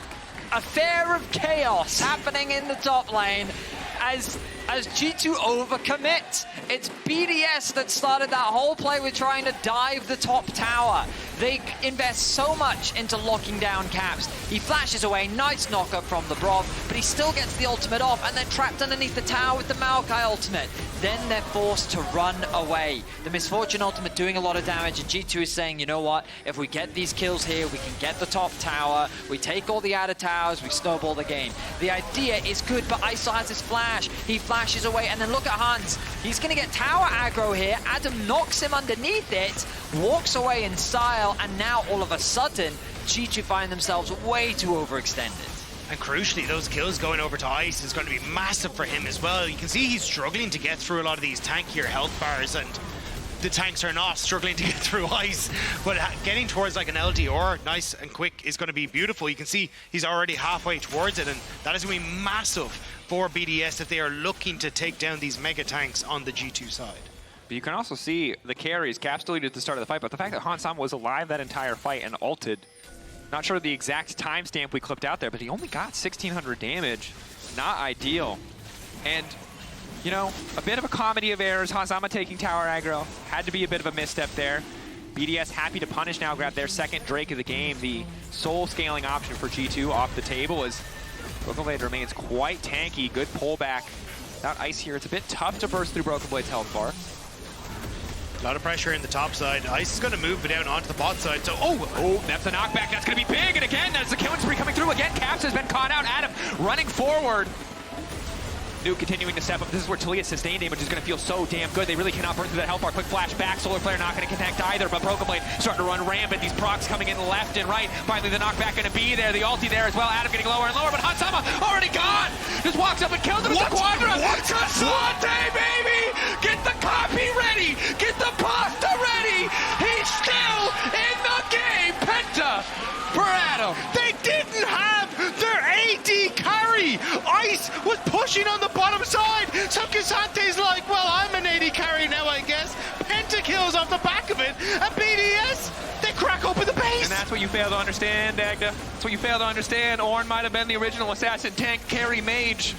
affair of chaos happening in the top lane as G2 overcommit. It's BDS that started that whole play with trying to dive the top tower. They invest so much into locking down Caps. He flashes away, nice knockup from Labrov, but he still gets the ultimate off and then trapped underneath the tower with the Maokai ultimate. Then they're forced to run away. The Misfortune ultimate doing a lot of damage, and G2 is saying, you know what, if we get these kills here, we can get the top tower, we take all the outer towers, we snowball the game. The idea is good, but Ice still has his flash. He flashes away, and then look at Hans. He's gonna get tower aggro here. Adam knocks him underneath it, walks away in style, and now all of a sudden, G2 find themselves way too overextended. And crucially, those kills going over to Ice is going to be massive for him as well. You can see he's struggling to get through a lot of these tankier health bars, and the tanks are not struggling to get through Ice. But getting towards like an LDR, nice and quick, is going to be beautiful. You can see he's already halfway towards it, and that is going to be massive for BDS if they are looking to take down these mega tanks on the G2 side. But you can also see the carries. Caps deleted at the start of the fight, but the fact that Hansama was alive that entire fight and ulted, not sure the exact timestamp we clipped out there, but he only got 1,600 damage. Not ideal. And, you know, a bit of a comedy of errors. Hansama taking tower aggro. Had to be a bit of a misstep there. BDS happy to punish now, grab their second Drake of the game. The soul scaling option for G2 off the table as Brokenblade remains quite tanky. Good pullback. Without Ice here, it's a bit tough to burst through Brokenblade's health bar. A lot of pressure in the top side. Ice is going to move down onto the bot side. So, that's a knockback. That's going to be big. And again, that's the killing spree coming through. Again, Caps has been caught out. Adam running forward. Nuke continuing to step up. This is where Taliyah's sustained damage is going to feel so damn good. They really cannot burn through that health bar. Quick flash back. Solar Flare not going to connect either, but Brokenblade starting to run rampant. These procs coming in left and right. Finally, the knockback going to be there. The ulti there as well. Adam getting lower and lower, but Hansama already gone. Just walks up and kills him with the Quadra. Cassante, baby! Get the copy ready! Get the pasta ready! He's still in the game! Penta for Adam. they didn't have their AD carry. Ice was pushing on the bottom side. So Cassante's like, well, I'm an AD carry now, I guess. Pentakills off the back of it. And BDS, they crack open the base. And that's what you fail to understand, Dagda. That's what you fail to understand. Ornn might have been the original assassin tank carry mage.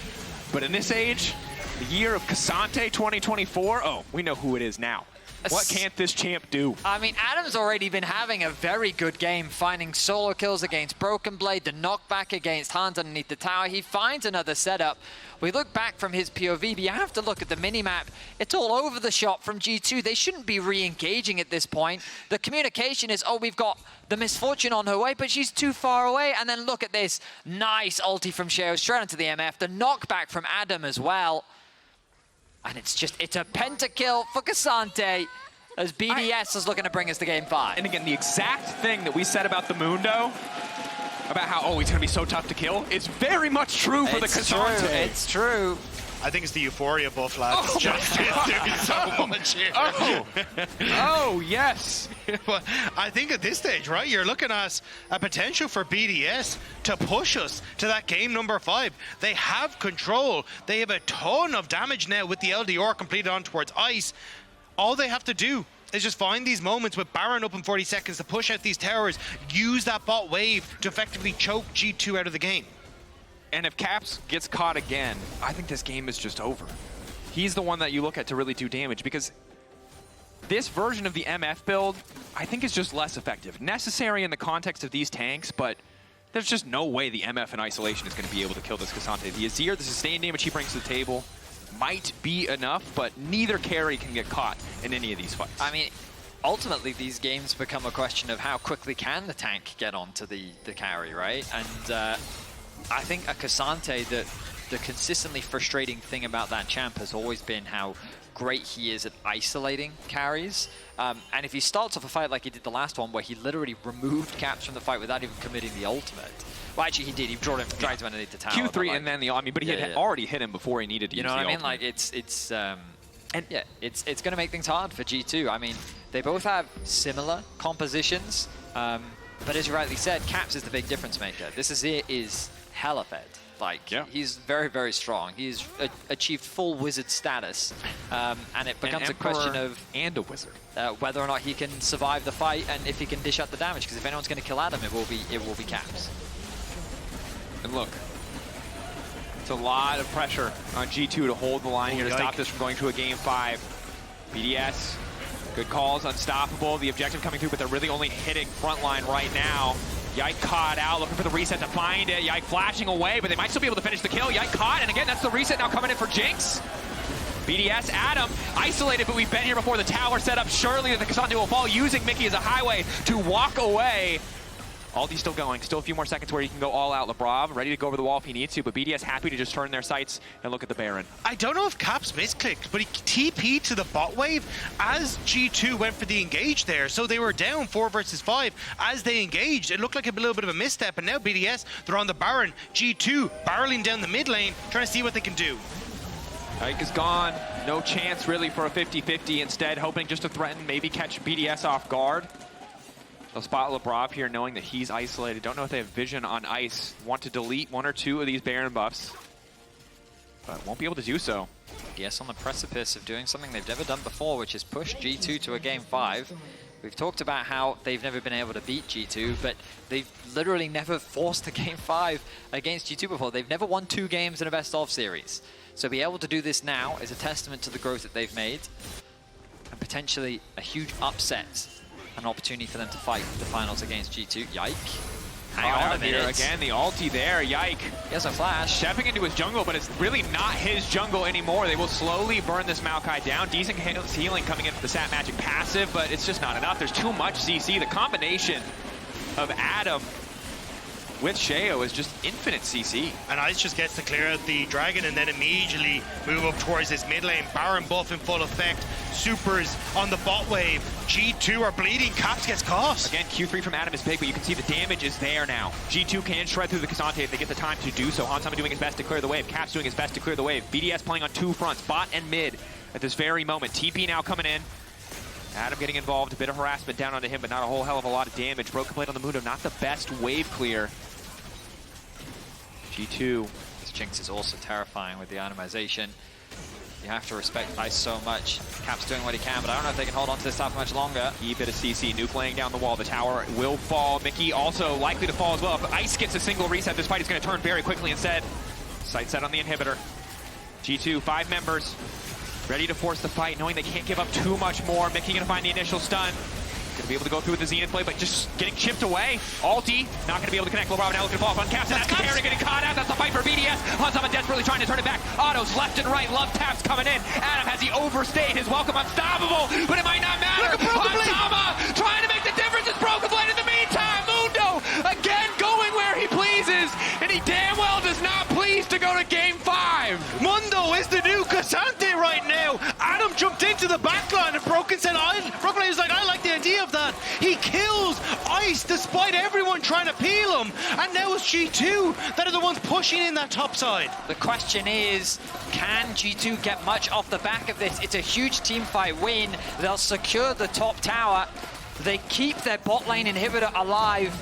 But in this age, the year of K'Sante 2024, oh, we know who it is now. What can't this champ do? I mean, Adam's already been having a very good game, finding solo kills against Broken Blade, the knockback against Hans underneath the tower. He finds another setup. We look back from his POV, but you have to look at the minimap. It's all over the shop from G2. They shouldn't be re-engaging at this point. The communication is, oh, we've got the Misfortune on her way, but she's too far away. And then look at this nice ulti from Sheo straight into the MF. The knockback from Adam as well. And it's a pentakill for K'Sante as BDS is looking to bring us to game 5. And again, the exact thing that we said about the Mundo, about how, oh, he's going to be so tough to kill, is very much true for the K'Sante. It's true. I think it's the euphoria buff, lads. Oh, Just doing so much here. Oh, yes. But I think at this stage, right, you're looking at a potential for BDS to push us to that game number 5. They have control. They have a ton of damage now with the LDR completed on towards ice. All they have to do is just find these moments with Baron up in 40 seconds to push out these towers, use that bot wave to effectively choke G2 out of the game. And if Caps gets caught again, I think this game is just over. He's the one that you look at to really do damage, because this version of the MF build, I think, is just less effective. Necessary in the context of these tanks, but there's just no way the MF in isolation is going to be able to kill this K'Sante. The Azir, the sustained damage he brings to the table, might be enough, but neither carry can get caught in any of these fights. I mean, ultimately, these games become a question of how quickly can the tank get onto the carry, right? And I think a K'Sante, the consistently frustrating thing about that champ has always been how great he is at isolating carries. And if he starts off a fight like he did the last one, where he literally removed Caps from the fight without even committing the ultimate. Well, actually, he did. He dragged him underneath the tower. Q3 like, and then the I mean, but he had already hit him before he needed to use the ultimate. You know what I mean? Like, it's going to make things hard for G2. I mean, they both have similar compositions. But as you rightly said, Caps is the big difference maker. This Azir is hella fed. Like, he's very, very strong. He's achieved full wizard status. And it becomes a question of... And a wizard. Whether or not he can survive the fight and if he can dish out the damage. Because if anyone's going to kill Adam, it will be Caps. And look, it's a lot of pressure on G2 to hold the line here to stop this from going to a game 5. BDS, good calls, unstoppable. The objective coming through, but they're really only hitting frontline right now. Yike caught out, looking for the reset to find it. Yike flashing away, but they might still be able to finish the kill. Yike caught, and again, that's the reset now coming in for Jinx. BDS, Adam, isolated, but we've been here before. The tower set up. Surely the K'Sante will fall, using Mikyx as a highway to walk away. Aldi's still going. Still a few more seconds where he can go all out. Labrov ready to go over the wall if he needs to, but BDS happy to just turn their sights and look at the Baron. I don't know if Caps misclicked, but he TP'd to the bot wave as G2 went for the engage there. So they were down 4 versus 5. As they engaged, it looked like a little bit of a misstep, and now BDS, they're on the Baron. G2 barreling down the mid lane, trying to see what they can do. Yike is gone. No chance really for a 50-50. Instead, hoping just to threaten, maybe catch BDS off guard. They'll spot Labrov here, knowing that he's isolated. Don't know if they have vision on ice. Want to delete 1 or 2 of these Baron buffs, but won't be able to do so. BDS on the precipice of doing something they've never done before, which is push G2 to a game 5. We've talked about how they've never been able to beat G2, but they've literally never forced a game 5 against G2 before. They've never won 2 games in a best-of series. So be able to do this now is a testament to the growth that they've made, and potentially a huge upset. An opportunity for them to fight the finals against G2. Yike. Hang on a minute. Again, the ulti there. Yike. He has a flash. Stepping into his jungle, but it's really not his jungle anymore. They will slowly burn this Maokai down. Decent healing coming in for the Sat Magic passive, but it's just not enough. There's too much CC. The combination of Adam with Sheo is just infinite CC. And Ice just gets to clear out the dragon and then immediately move up towards this mid lane. Baron buff in full effect. Supers on the bot wave. G2 are bleeding. Caps gets caught. Again, Q3 from Adam is big, but you can see the damage is there now. G2 can shred through the K'Sante if they get the time to do so. Hansama doing his best to clear the wave. Caps doing his best to clear the wave. BDS playing on 2 fronts, bot and mid at this very moment. TP now coming in. Adam getting involved. A bit of harassment down onto him, but not a whole hell of a lot of damage. Broken Blade on the Mundo, not the best wave clear. G2. This Jinx is also terrifying with the itemization. You have to respect Ice so much. Cap's doing what he can, but I don't know if they can hold on to this stuff much longer. Bit of CC, Nuke laying down the wall. The tower will fall. Mikyx also likely to fall as well. If Ice gets a single reset, this fight is going to turn very quickly instead. Sight set on the inhibitor. G2, 5 members, ready to force the fight, knowing they can't give up too much more. Mikyx going to find the initial stun. Going to be able to go through with the Zenith blade, but just getting chipped away. Ulti, not going to be able to connect. Labrov now looking to fall off on Caps, and that's Katarina getting caught out. That's the fight for BDS. Hanzama desperately trying to turn it back. Autos left and right, love taps coming in. Adam, has he overstayed his welcome? Unstoppable, but it might not matter. Hanzama trying to make the difference. It's Broken Blade in the meantime. Mundo again going where he pleases, and he damn well does not please to go to game 5. Mundo is the new Cassante right now. Adam jumped into the backline and Broken said, Broken was like, I like the idea of that. He kills Ice despite everyone trying to peel him. And now it's G2 that are the ones pushing in that top side. The question is, can G2 get much off the back of this? It's a huge team fight win. They'll secure the top tower. They keep their bot lane inhibitor alive.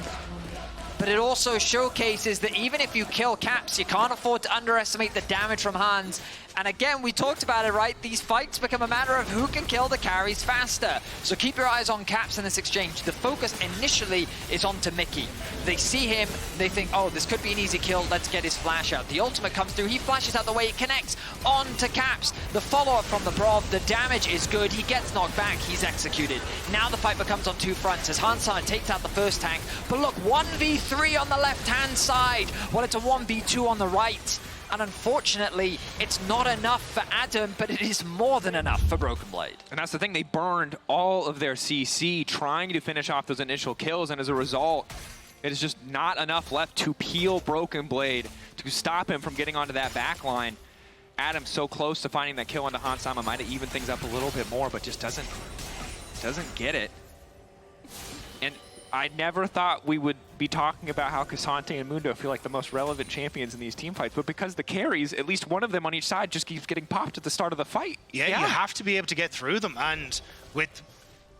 But it also showcases that even if you kill Caps, you can't afford to underestimate the damage from Hans. And again, we talked about it, right? These fights become a matter of who can kill the carries faster. So keep your eyes on Caps in this exchange. The focus initially is onto Mikyx. They see him, they think, oh, this could be an easy kill, let's get his flash out. The ultimate comes through, he flashes out the way, it connects onto Caps. The follow-up from Labrov, the damage is good, he gets knocked back, he's executed. Now the fight becomes on 2 fronts as Hanzama takes out the first tank. But look, 1v3 on the left-hand side, well, it's a 1v2 on the right. And unfortunately, it's not enough for Adam, but it is more than enough for Broken Blade. And that's the thing, they burned all of their CC trying to finish off those initial kills, and as a result, it is just not enough left to peel Broken Blade to stop him from getting onto that back line. Adam so close to finding that kill onto Hanzama, might have evened things up a little bit more, but just doesn't get it. And I never thought we would be talking about how Cassante and Mundo feel like the most relevant champions in these team fights, but because the carries, at least one of them on each side, just keeps getting popped at the start of the fight. Yeah, you have to be able to get through them, and with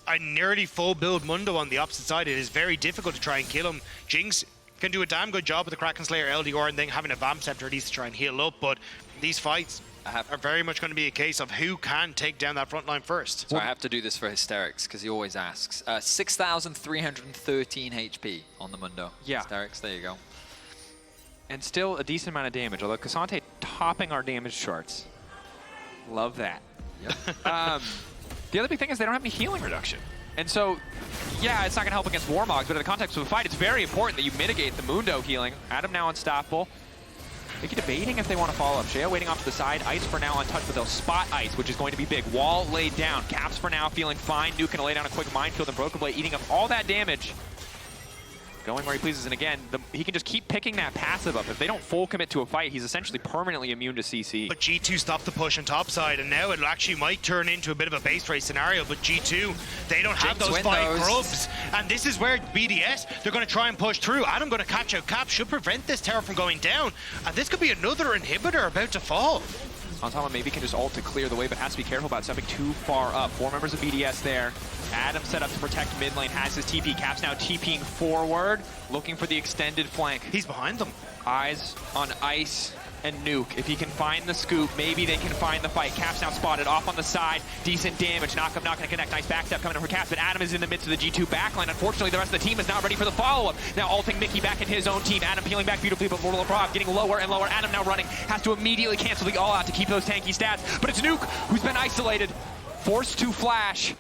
a nearly full build Mundo on the opposite side, it is very difficult to try and kill him. Jinx can do a damn good job with the Kraken Slayer LDR and then having a Vamp Scepter at least to try and heal up, but these fights are very much going to be a case of who can take down that front line first. So I have to do this for Hysterics, because he always asks. 6,313 HP on the Mundo. Yeah. Hysterics, there you go. And still a decent amount of damage, although Cassante topping our damage charts. Love that. Yep. The other big thing is they don't have any healing reduction. And so, yeah, it's not going to help against Warmogs, but in the context of a fight, it's very important that you mitigate the Mundo healing. Adam now unstoppable. Mikyx debating if they want to follow up. Sheo waiting off to the side. Ice for now untouched, but they'll spot Ice, which is going to be big. Wall laid down. Caps for now feeling fine. Nuke gonna lay down a quick minefield, and Broken Blade eating up all that damage. Going where he pleases, and again, he can just keep picking that passive up. If they don't full commit to a fight, he's essentially permanently immune to CC. But G2 stopped the push on top side, and now it actually might turn into a bit of a base race scenario, but G2, they don't have those 5 grubs. And this is where BDS, they're going to try and push through. Adam going to catch out Cap, should prevent this tower from going down. And this could be another inhibitor about to fall. Hanzama maybe can just ult to clear the way, but has to be careful about stepping too far up. 4 members of BDS there. Adam set up to protect mid lane, has his TP. Cap's now TPing forward, looking for the extended flank. He's behind them. Eyes on Ice and Nuke. If he can find the scoop, maybe they can find the fight. Cap's now spotted off on the side. Decent damage. Knockup not going to connect. Nice backstep coming in for Caps, but Adam is in the midst of the G2 backline. Unfortunately, the rest of the team is not ready for the follow-up. Now ulting Mikyx back in his own team. Adam peeling back beautifully, but Mortal Labrov getting lower and lower. Adam now running. Has to immediately cancel the all-out to keep those tanky stats. But it's Nuke who's been isolated. Forced to flash.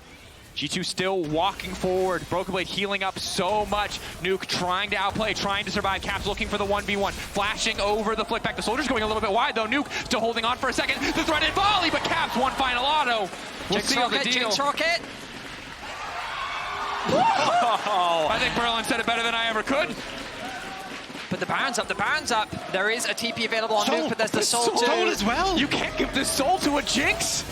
G2 still walking forward. Broken Blade healing up so much. Nuke trying to outplay, trying to survive. Caps looking for the 1v1. Flashing over the flick back. The Soldier's going a little bit wide though. Nuke still holding on for a second. The threaded volley, but Caps one final auto. We'll see the deal. Jinx rocket. I think Berlin said it better than I ever could. But the Baron's up, the Baron's up. There is a TP available on Nuke, but there's the Soul too. Soul as well. You can't give the Soul to a Jinx.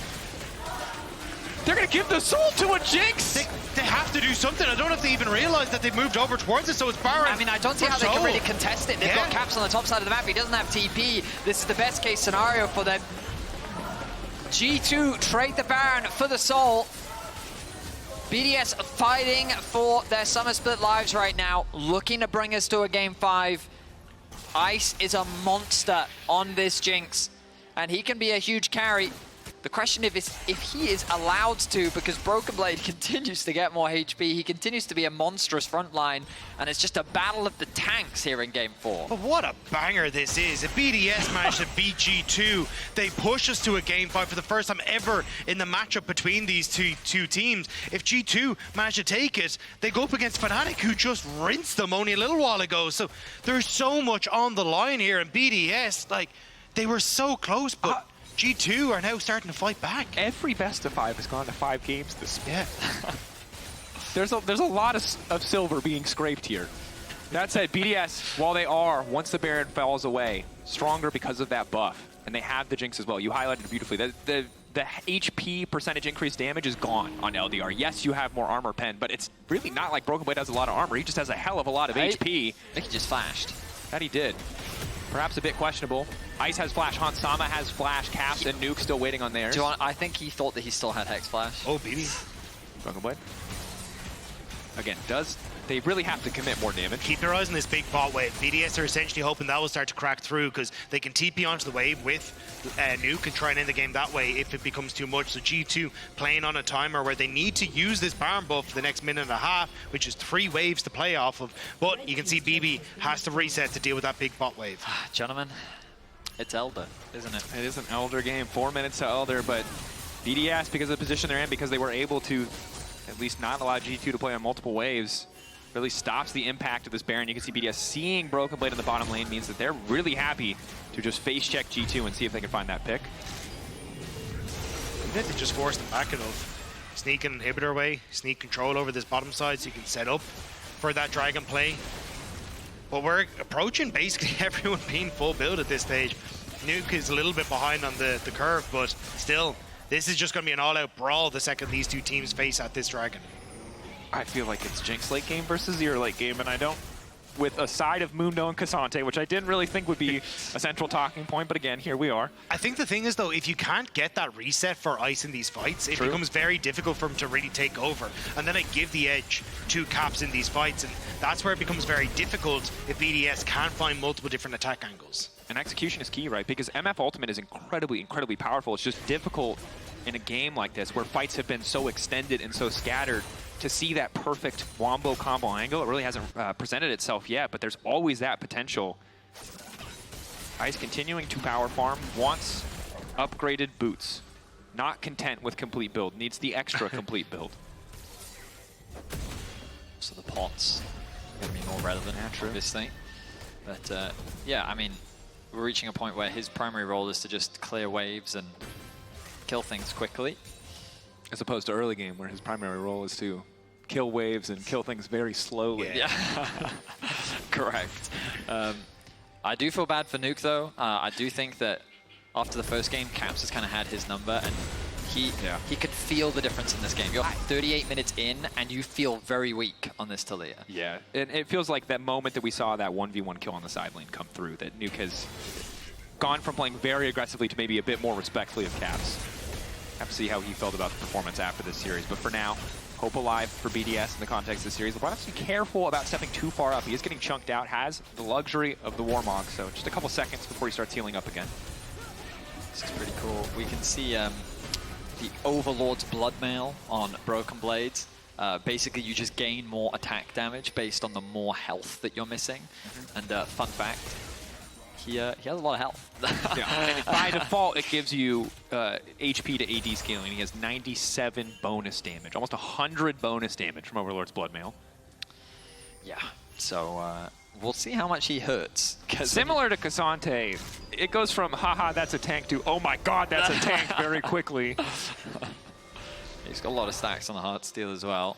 They're going to give the Soul to a Jinx! They have to do something. I don't know if they even realize that they've moved over towards it, so it's Baron. I mean, I don't see how they can really contest it. They've got Caps on the top side of the map. He doesn't have TP. This is the best case scenario for them. G2 trade the Baron for the Soul. BDS fighting for their Summer Split lives right now, looking to bring us to a Game 5. Ice is a monster on this Jinx, and he can be a huge carry. The question is if he is allowed to, because Broken Blade continues to get more HP, he continues to be a monstrous front line, and it's just a battle of the tanks here in Game 4. But what a banger this is. If BDS managed to beat G2, they push us to a Game 5 for the first time ever in the matchup between these two teams. If G2 manage to take it, they go up against Fnatic, who just rinsed them only a little while ago. So there's so much on the line here, and BDS, like, they were so close, but G2 are now starting to fight back. Every best of 5 has gone to 5 games this split. Yeah. There's a lot of silver being scraped here. That said, BDS, while they are, once the Baron falls away, stronger because of that buff. And they have the Jinx as well. You highlighted it beautifully. The HP percentage increase damage is gone on LDR. Yes, you have more armor pen, but it's really not like Broken Blade has a lot of armor. He just has a hell of a lot of HP. I think he just flashed. That he did. Perhaps a bit questionable. Ice has flash, Hansama has flash, Caps and Nuke still waiting on theirs. I think he thought that he still had Hex Flash. Oh, baby. Broken Blade. Again, they really have to commit more damage. Keep your eyes on this big bot wave. BDS are essentially hoping that will start to crack through because they can TP onto the wave with Nuke and try and end the game that way if it becomes too much. So G2 playing on a timer where they need to use this Baron buff for the next minute and a half, which is 3 waves to play off of. But you can see BB has to reset to deal with that big bot wave. Gentlemen, it's Elder, isn't it? It is an Elder game. 4 minutes to Elder, but BDS, because of the position they're in, because they were able to at least not allow G2 to play on multiple waves, really stops the impact of this Baron. You can see BDS seeing Broken Blade in the bottom lane means that they're really happy to just face check G2 and see if they can find that pick. They just force them back enough. Sneak an inhibitor away, sneak control over this bottom side so you can set up for that dragon play. But we're approaching basically everyone being full build at this stage. Nuke is a little bit behind on the curve, but still, this is just going to be an all-out brawl the second these two teams face at this dragon. I feel like it's Jinx late game versus Azir late game, and I don't, with a side of Mundo and Cassante, which I didn't really think would be a central talking point, but again, here we are. I think the thing is, though, if you can't get that reset for Ice in these fights, it becomes very difficult for him to really take over. And then I give the edge to Caps in these fights, and that's where it becomes very difficult if BDS can't find multiple different attack angles. And execution is key, right? Because MF Ultimate is incredibly, incredibly powerful. It's just difficult in a game like this where fights have been so extended and so scattered to see that perfect wombo combo angle. It really hasn't presented itself yet, but there's always that potential. Ice continuing to power farm, wants upgraded boots. Not content with complete build, needs the extra complete build. So the pots are going to be more relevant, obviously. But yeah, I mean, we're reaching a point where his primary role is to just clear waves and kill things quickly. As opposed to early game, where his primary role is to kill waves and kill things very slowly. Yeah, correct. I do feel bad for Nuke, though. I do think that after the first game, Caps has kind of had his number, and he could feel the difference in this game. You're 38 minutes in, and you feel very weak on this Taliyah. Yeah, and it feels like that moment that we saw that 1v1 kill on the side lane come through, that Nuke has gone from playing very aggressively to maybe a bit more respectfully of Caps. Have to see how he felt about the performance after this series. But for now, hope alive for BDS in the context of the series. LeBron has to be careful about stepping too far up. He is getting chunked out, has the luxury of the Warmog, so just a couple seconds before he starts healing up again. This is pretty cool. We can see the Overlord's Bloodmail on Broken Blades. Basically, you just gain more attack damage based on the more health that you're missing. And fun fact, he has a lot of health. Yeah. And by default, it gives you HP to AD scaling. He has 97 bonus damage, almost 100 bonus damage from Overlord's Bloodmail. Yeah, so we'll see how much he hurts. Similar to Cassante, it goes from, haha, that's a tank, to, oh my god, that's a tank, very quickly. He's got a lot of stacks on the Heartsteel as well.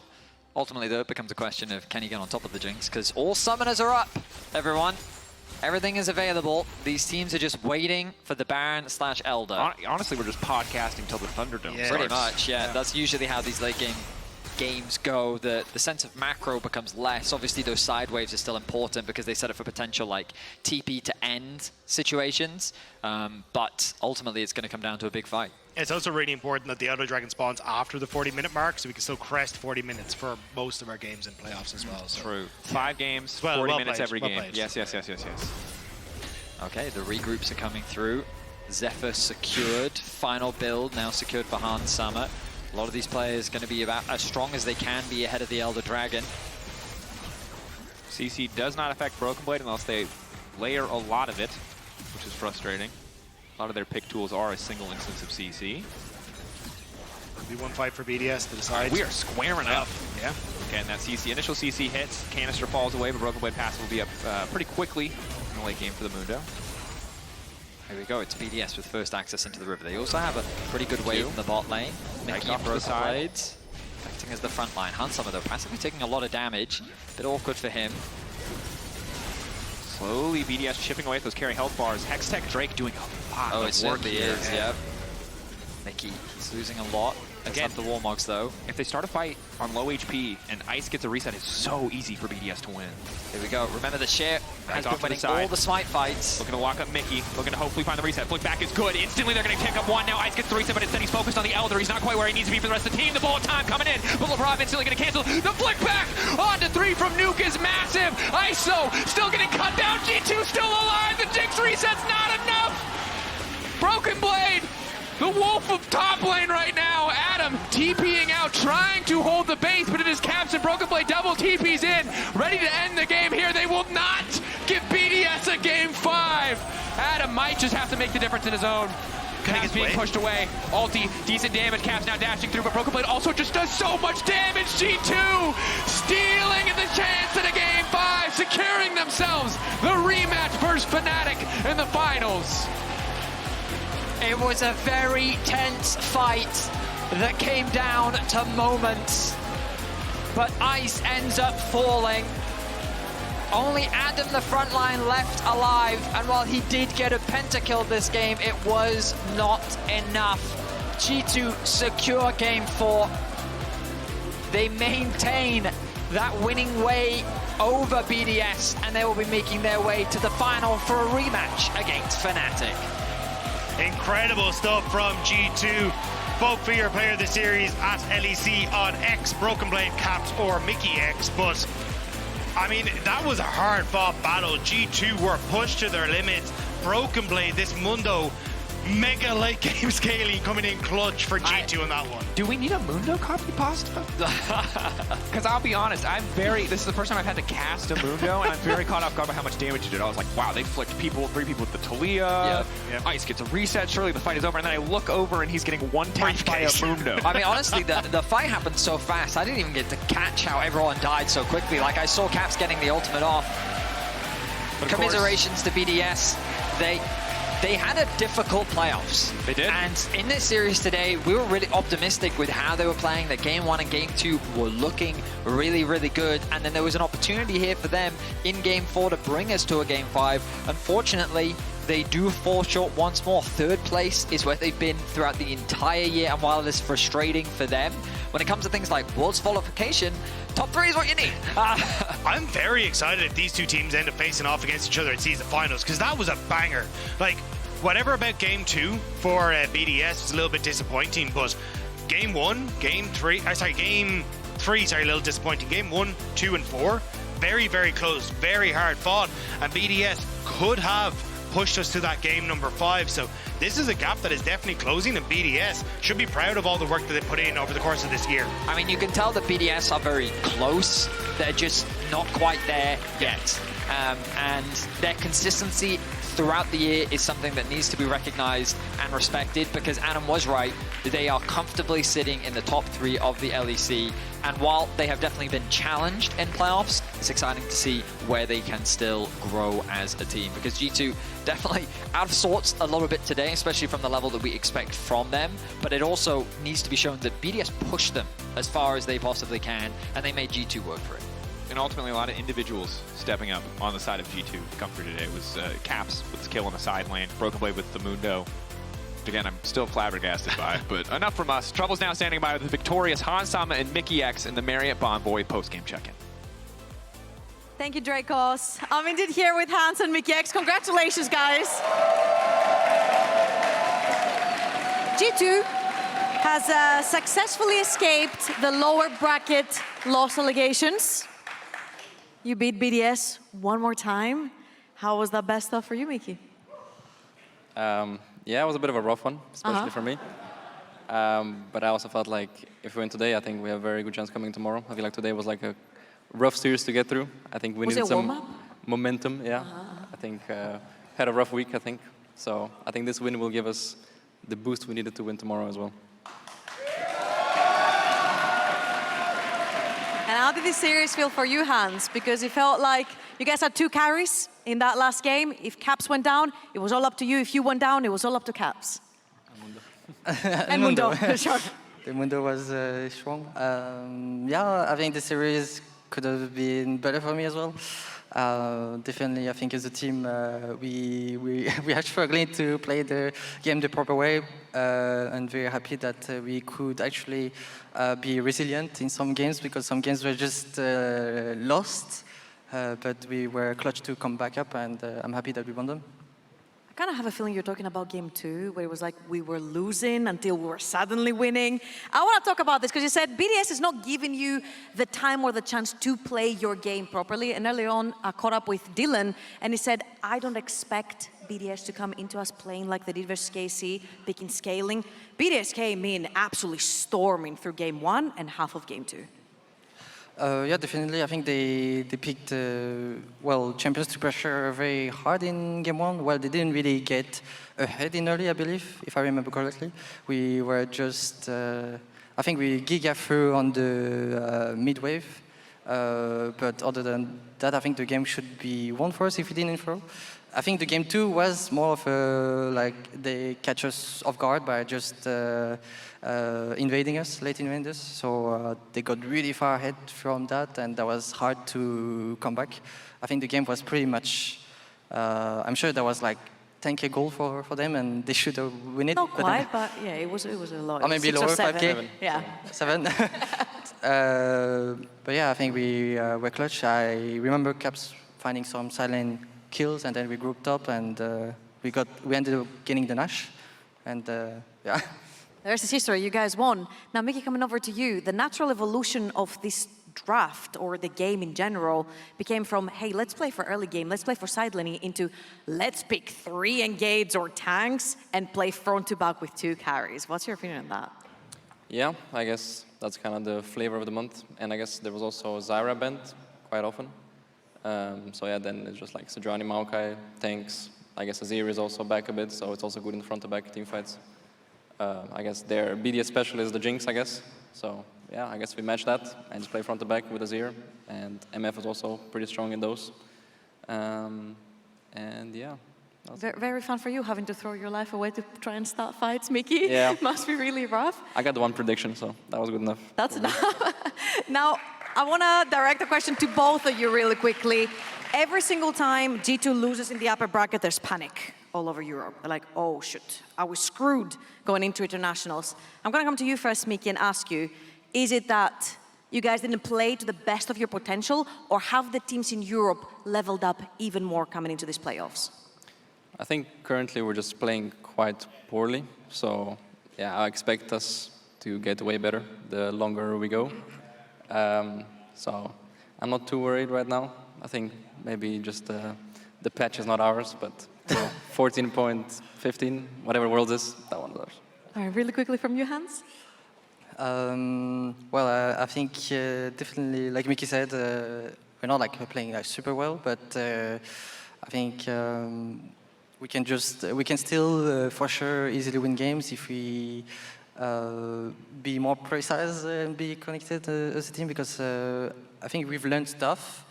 Ultimately, though, it becomes a question of can he get on top of the Jinx, because all summoners are up, everyone. Everything is available. These teams are just waiting for the Baron/Elder. Honestly, we're just podcasting till the Thunderdome starts. Pretty much, yeah. That's usually how these late game games go. The sense of macro becomes less. Obviously, those side waves are still important because they set up for potential like TP to end situations. But ultimately, it's going to come down to a big fight. It's also really important that the Elder Dragon spawns after the 40-minute mark, so we can still crest 40 minutes for most of our games in playoffs as well. So. True. 5 games, 40 minutes every game. Yes. Okay, the regroups are coming through. Zephyr secured. Final build now secured for Hans Summer. A lot of these players going to be about as strong as they can be ahead of the Elder Dragon. CC does not affect Broken Blade unless they layer a lot of it, which is frustrating. A lot of their pick tools are a single instance of CC. Be one fight for BDS to decide. We are squaring up. Yeah. Okay, and that CC, initial CC hits, canister falls away, but Broken Blade passive will be up pretty quickly in the late game for the Mundo. Here we go, it's BDS with first access into the river. They also have a pretty good wave in the bot lane. Mikyx off Broken Blades, acting as the front line. Hans Summer though, passively taking a lot of damage. Bit awkward for him. Slowly BDS chipping away at those carry health bars. Hextech Drake doing a lot of work certainly here. is, yep. Mikyx, he's losing a lot. Again, the Warmogs though. If they start a fight on low HP and Ice gets a reset, it's so easy for BDS to win. Here we go. Remember the Sheo has been off to the winning side. all the smite fights. Looking to walk up Mikyx, looking to hopefully find the reset. Flick back is good. Instantly they're going to pick up one. Now Ice gets the reset, but instead he's focused on the Elder. He's not quite where he needs to be for the rest of the team. The bullet time coming in, but Labrov instantly going to cancel. The flick back onto 3 from Nuke is massive. ISO still getting cut down. G2 still alive. The Jinx reset's not enough. Broken Blade, the wolf of top lane right now. Adam TPing out, trying to hold the base, but it is Caps and Broken Blade double TPs in, ready to end the game here. They will not give BDS a game 5. Adam might just have to make the difference in his own. Caps is being pushed away. Ulti, decent damage. Caps now dashing through, but Broken Blade also just does so much damage. G2 stealing the chance at a game 5, securing themselves the rematch versus Fnatic in the finals. It was a very tense fight that came down to moments, but Ice ends up falling. Only Adam, the front line, left alive, and while he did get a pentakill this game, it was not enough. G2 secure game 4. They maintain that winning way over BDS, and they will be making their way to the final for a rematch against Fnatic. Incredible stuff from G2. Vote for your player of the series at LEC on X, Broken Blade, Caps, or Mikyx. But I mean, that was a hard-fought battle. G2 were pushed to their limits. Broken Blade, this Mundo, mega late game scaling coming in clutch for G2 on that one. Do we need a Mundo copy pasta? Because I'll be honest, this is the first time I've had to cast a Mundo, and I'm very caught off guard by how much damage it did. I was like, wow, they flicked 3 people with the Taliyah. Yep. Ice gets a reset, surely the fight is over, and then I look over and he's getting one-tapped by a Mundo. I mean, honestly, the fight happened so fast, I didn't even get to catch how everyone died so quickly. Like, I saw Caps getting the ultimate off. Commiserations to BDS. They had a difficult playoffs. They did. And in this series today, we were really optimistic with how they were playing. That game 1 and game 2 were looking really, really good. And then there was an opportunity here for them in game 4 to bring us to a game 5. Unfortunately, they do fall short once more. 3rd place is where they've been throughout the entire year. And while it is frustrating for them, when it comes to things like Worlds qualification, top 3 is what you need. I'm very excited if these two teams end up facing off against each other at season finals, because that was a banger. Like, whatever about game 2 for BDS was a little bit disappointing, but game 3, a little disappointing. Game 1, 2, and 4, very, very close, very hard fought, and BDS could have pushed us to that game number 5. So this is a gap that is definitely closing, and BDS should be proud of all the work that they put in over the course of this year. I mean, you can tell that BDS are very close. They're just not quite there yet. And their consistency throughout the year is something that needs to be recognized and respected, because Adam was right. They are comfortably sitting in the top 3 of the LEC. And while they have definitely been challenged in playoffs, it's exciting to see where they can still grow as a team, because G2 definitely out of sorts a little bit today, especially from the level that we expect from them. But it also needs to be shown that BDS pushed them as far as they possibly can, and they made G2 work for it. And ultimately, a lot of individuals stepping up on the side of G2 come through today. It was Caps with his kill on the side lane, Broken Blade with the Mundo. Again, I'm still flabbergasted by it, but enough from us. Trouble's now standing by with the victorious Hans Summer and Mikyx in the Marriott Bonvoy post-game check-in. Thank you, Drakos. I'm indeed here with Hans and Mikyx. Congratulations, guys. G2 has successfully escaped the lower bracket loss allegations. You beat BDS one more time. How was that best stuff for you, Miky? Yeah, it was a bit of a rough one, especially for me. But I also felt like if we win today, I think we have a very good chance coming tomorrow. I feel like today was like a rough series to get through. I think we needed some momentum. Yeah, I think had a rough week. I think so. I think this win will give us the boost we needed to win tomorrow as well. And how did this series feel for you, Hans? Because it felt like you guys had 2 carries in that last game. If Caps went down, it was all up to you. If you went down, it was all up to Caps. And Mundo, sure. The Mundo was strong. Yeah, I think the series could have been better for me as well. Definitely, I think as a team, we are struggling to play the game the proper way, and very happy that we could actually be resilient in some games, because some games were just lost, but we were clutch to come back up, and I'm happy that we won them. I kind of have a feeling you're talking about game 2, where it was like we were losing until we were suddenly winning. I want to talk about this because you said BDS is not giving you the time or the chance to play your game properly. And earlier on, I caught up with Dylan, and he said, I don't expect BDS to come into us playing like they did versus KC, picking scaling. BDS came in absolutely storming through game 1 and half of game 2. Yeah, definitely. I think they picked, well, champions to pressure very hard in game 1. Well, they didn't really get ahead in early, I believe, if I remember correctly. We were just, I think we giga through on the mid wave. But other than that, I think the game should be won for us if we didn't throw. I think the game 2 was more of a, like, they catch us off guard by just invading us, late invading us. So they got really far ahead from that, and that was hard to come back. I think the game was pretty much, I'm sure there was like 10K goal for them, and they should have won it. Not quite, but yeah, it was a lot. Or maybe lower, 5K? Yeah. 7. But yeah, I think we were clutch. I remember Caps finding some silent kills, and then we grouped up, and we ended up getting the Nash, and yeah. The rest is history. You guys won. Now, Mikyx, coming over to you, the natural evolution of this draft or the game in general became from, hey, let's play for early game, let's play for side laning, into let's pick 3 engage or tanks and play front to back with 2 carries. What's your opinion on that? Yeah, I guess that's kind of the flavor of the month, and I guess there was also Zyra bent quite often. So yeah, then it's just like Sejuani, Maokai, tanks. I guess Azir is also back a bit, so it's also good in front-to-back team fights. I guess their BDS special is the Jinx, I guess. So yeah, I guess we match that and just play front-to-back with Azir. And MF is also pretty strong in those. And yeah. Very fun for you, having to throw your life away to try and start fights, Mikyx. Yeah. Must be really rough. I got the 1 prediction, so that was good enough. That's enough. Now, I want to direct a question to both of you really quickly. Every single time G2 loses in the upper bracket, there's panic all over Europe. They're like, oh, shit, I was screwed going into internationals. I'm going to come to you first, Mikyx, and ask you, is it that you guys didn't play to the best of your potential, or have the teams in Europe leveled up even more coming into these playoffs? I think currently we're just playing quite poorly. So yeah, I expect us to get way better the longer we go. So I'm not too worried right now. I think maybe just the patch is not ours, but 14.15, whatever world is, that one is ours. All right, really quickly from you, Hans. Well, I think definitely, like Mikyx said, we're not like playing like super well, but I think we can still for sure easily win games if we be more precise and be connected as a team, because I think we've learned stuff,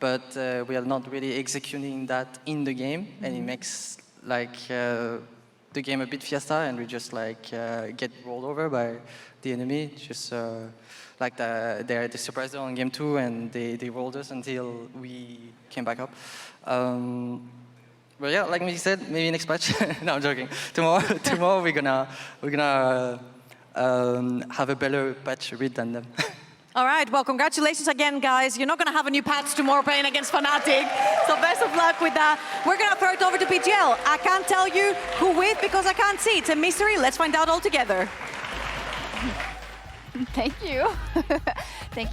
but we are not really executing that in the game, and it makes like the game a bit fiesta, and we just like get rolled over by the enemy. Just like they surprised us on game 2, and they rolled us until we came back up. But yeah, like Mikyx said, maybe next patch. No, I'm joking. Tomorrow we're gonna have a better patch read than them. All right, well, congratulations again, guys. You're not going to have a new patch tomorrow playing against Fnatic, so best of luck with that. We're going to throw it over to PGL. I can't tell you who with because I can't see. It's a mystery. Let's find out all together. Thank you. Thank you.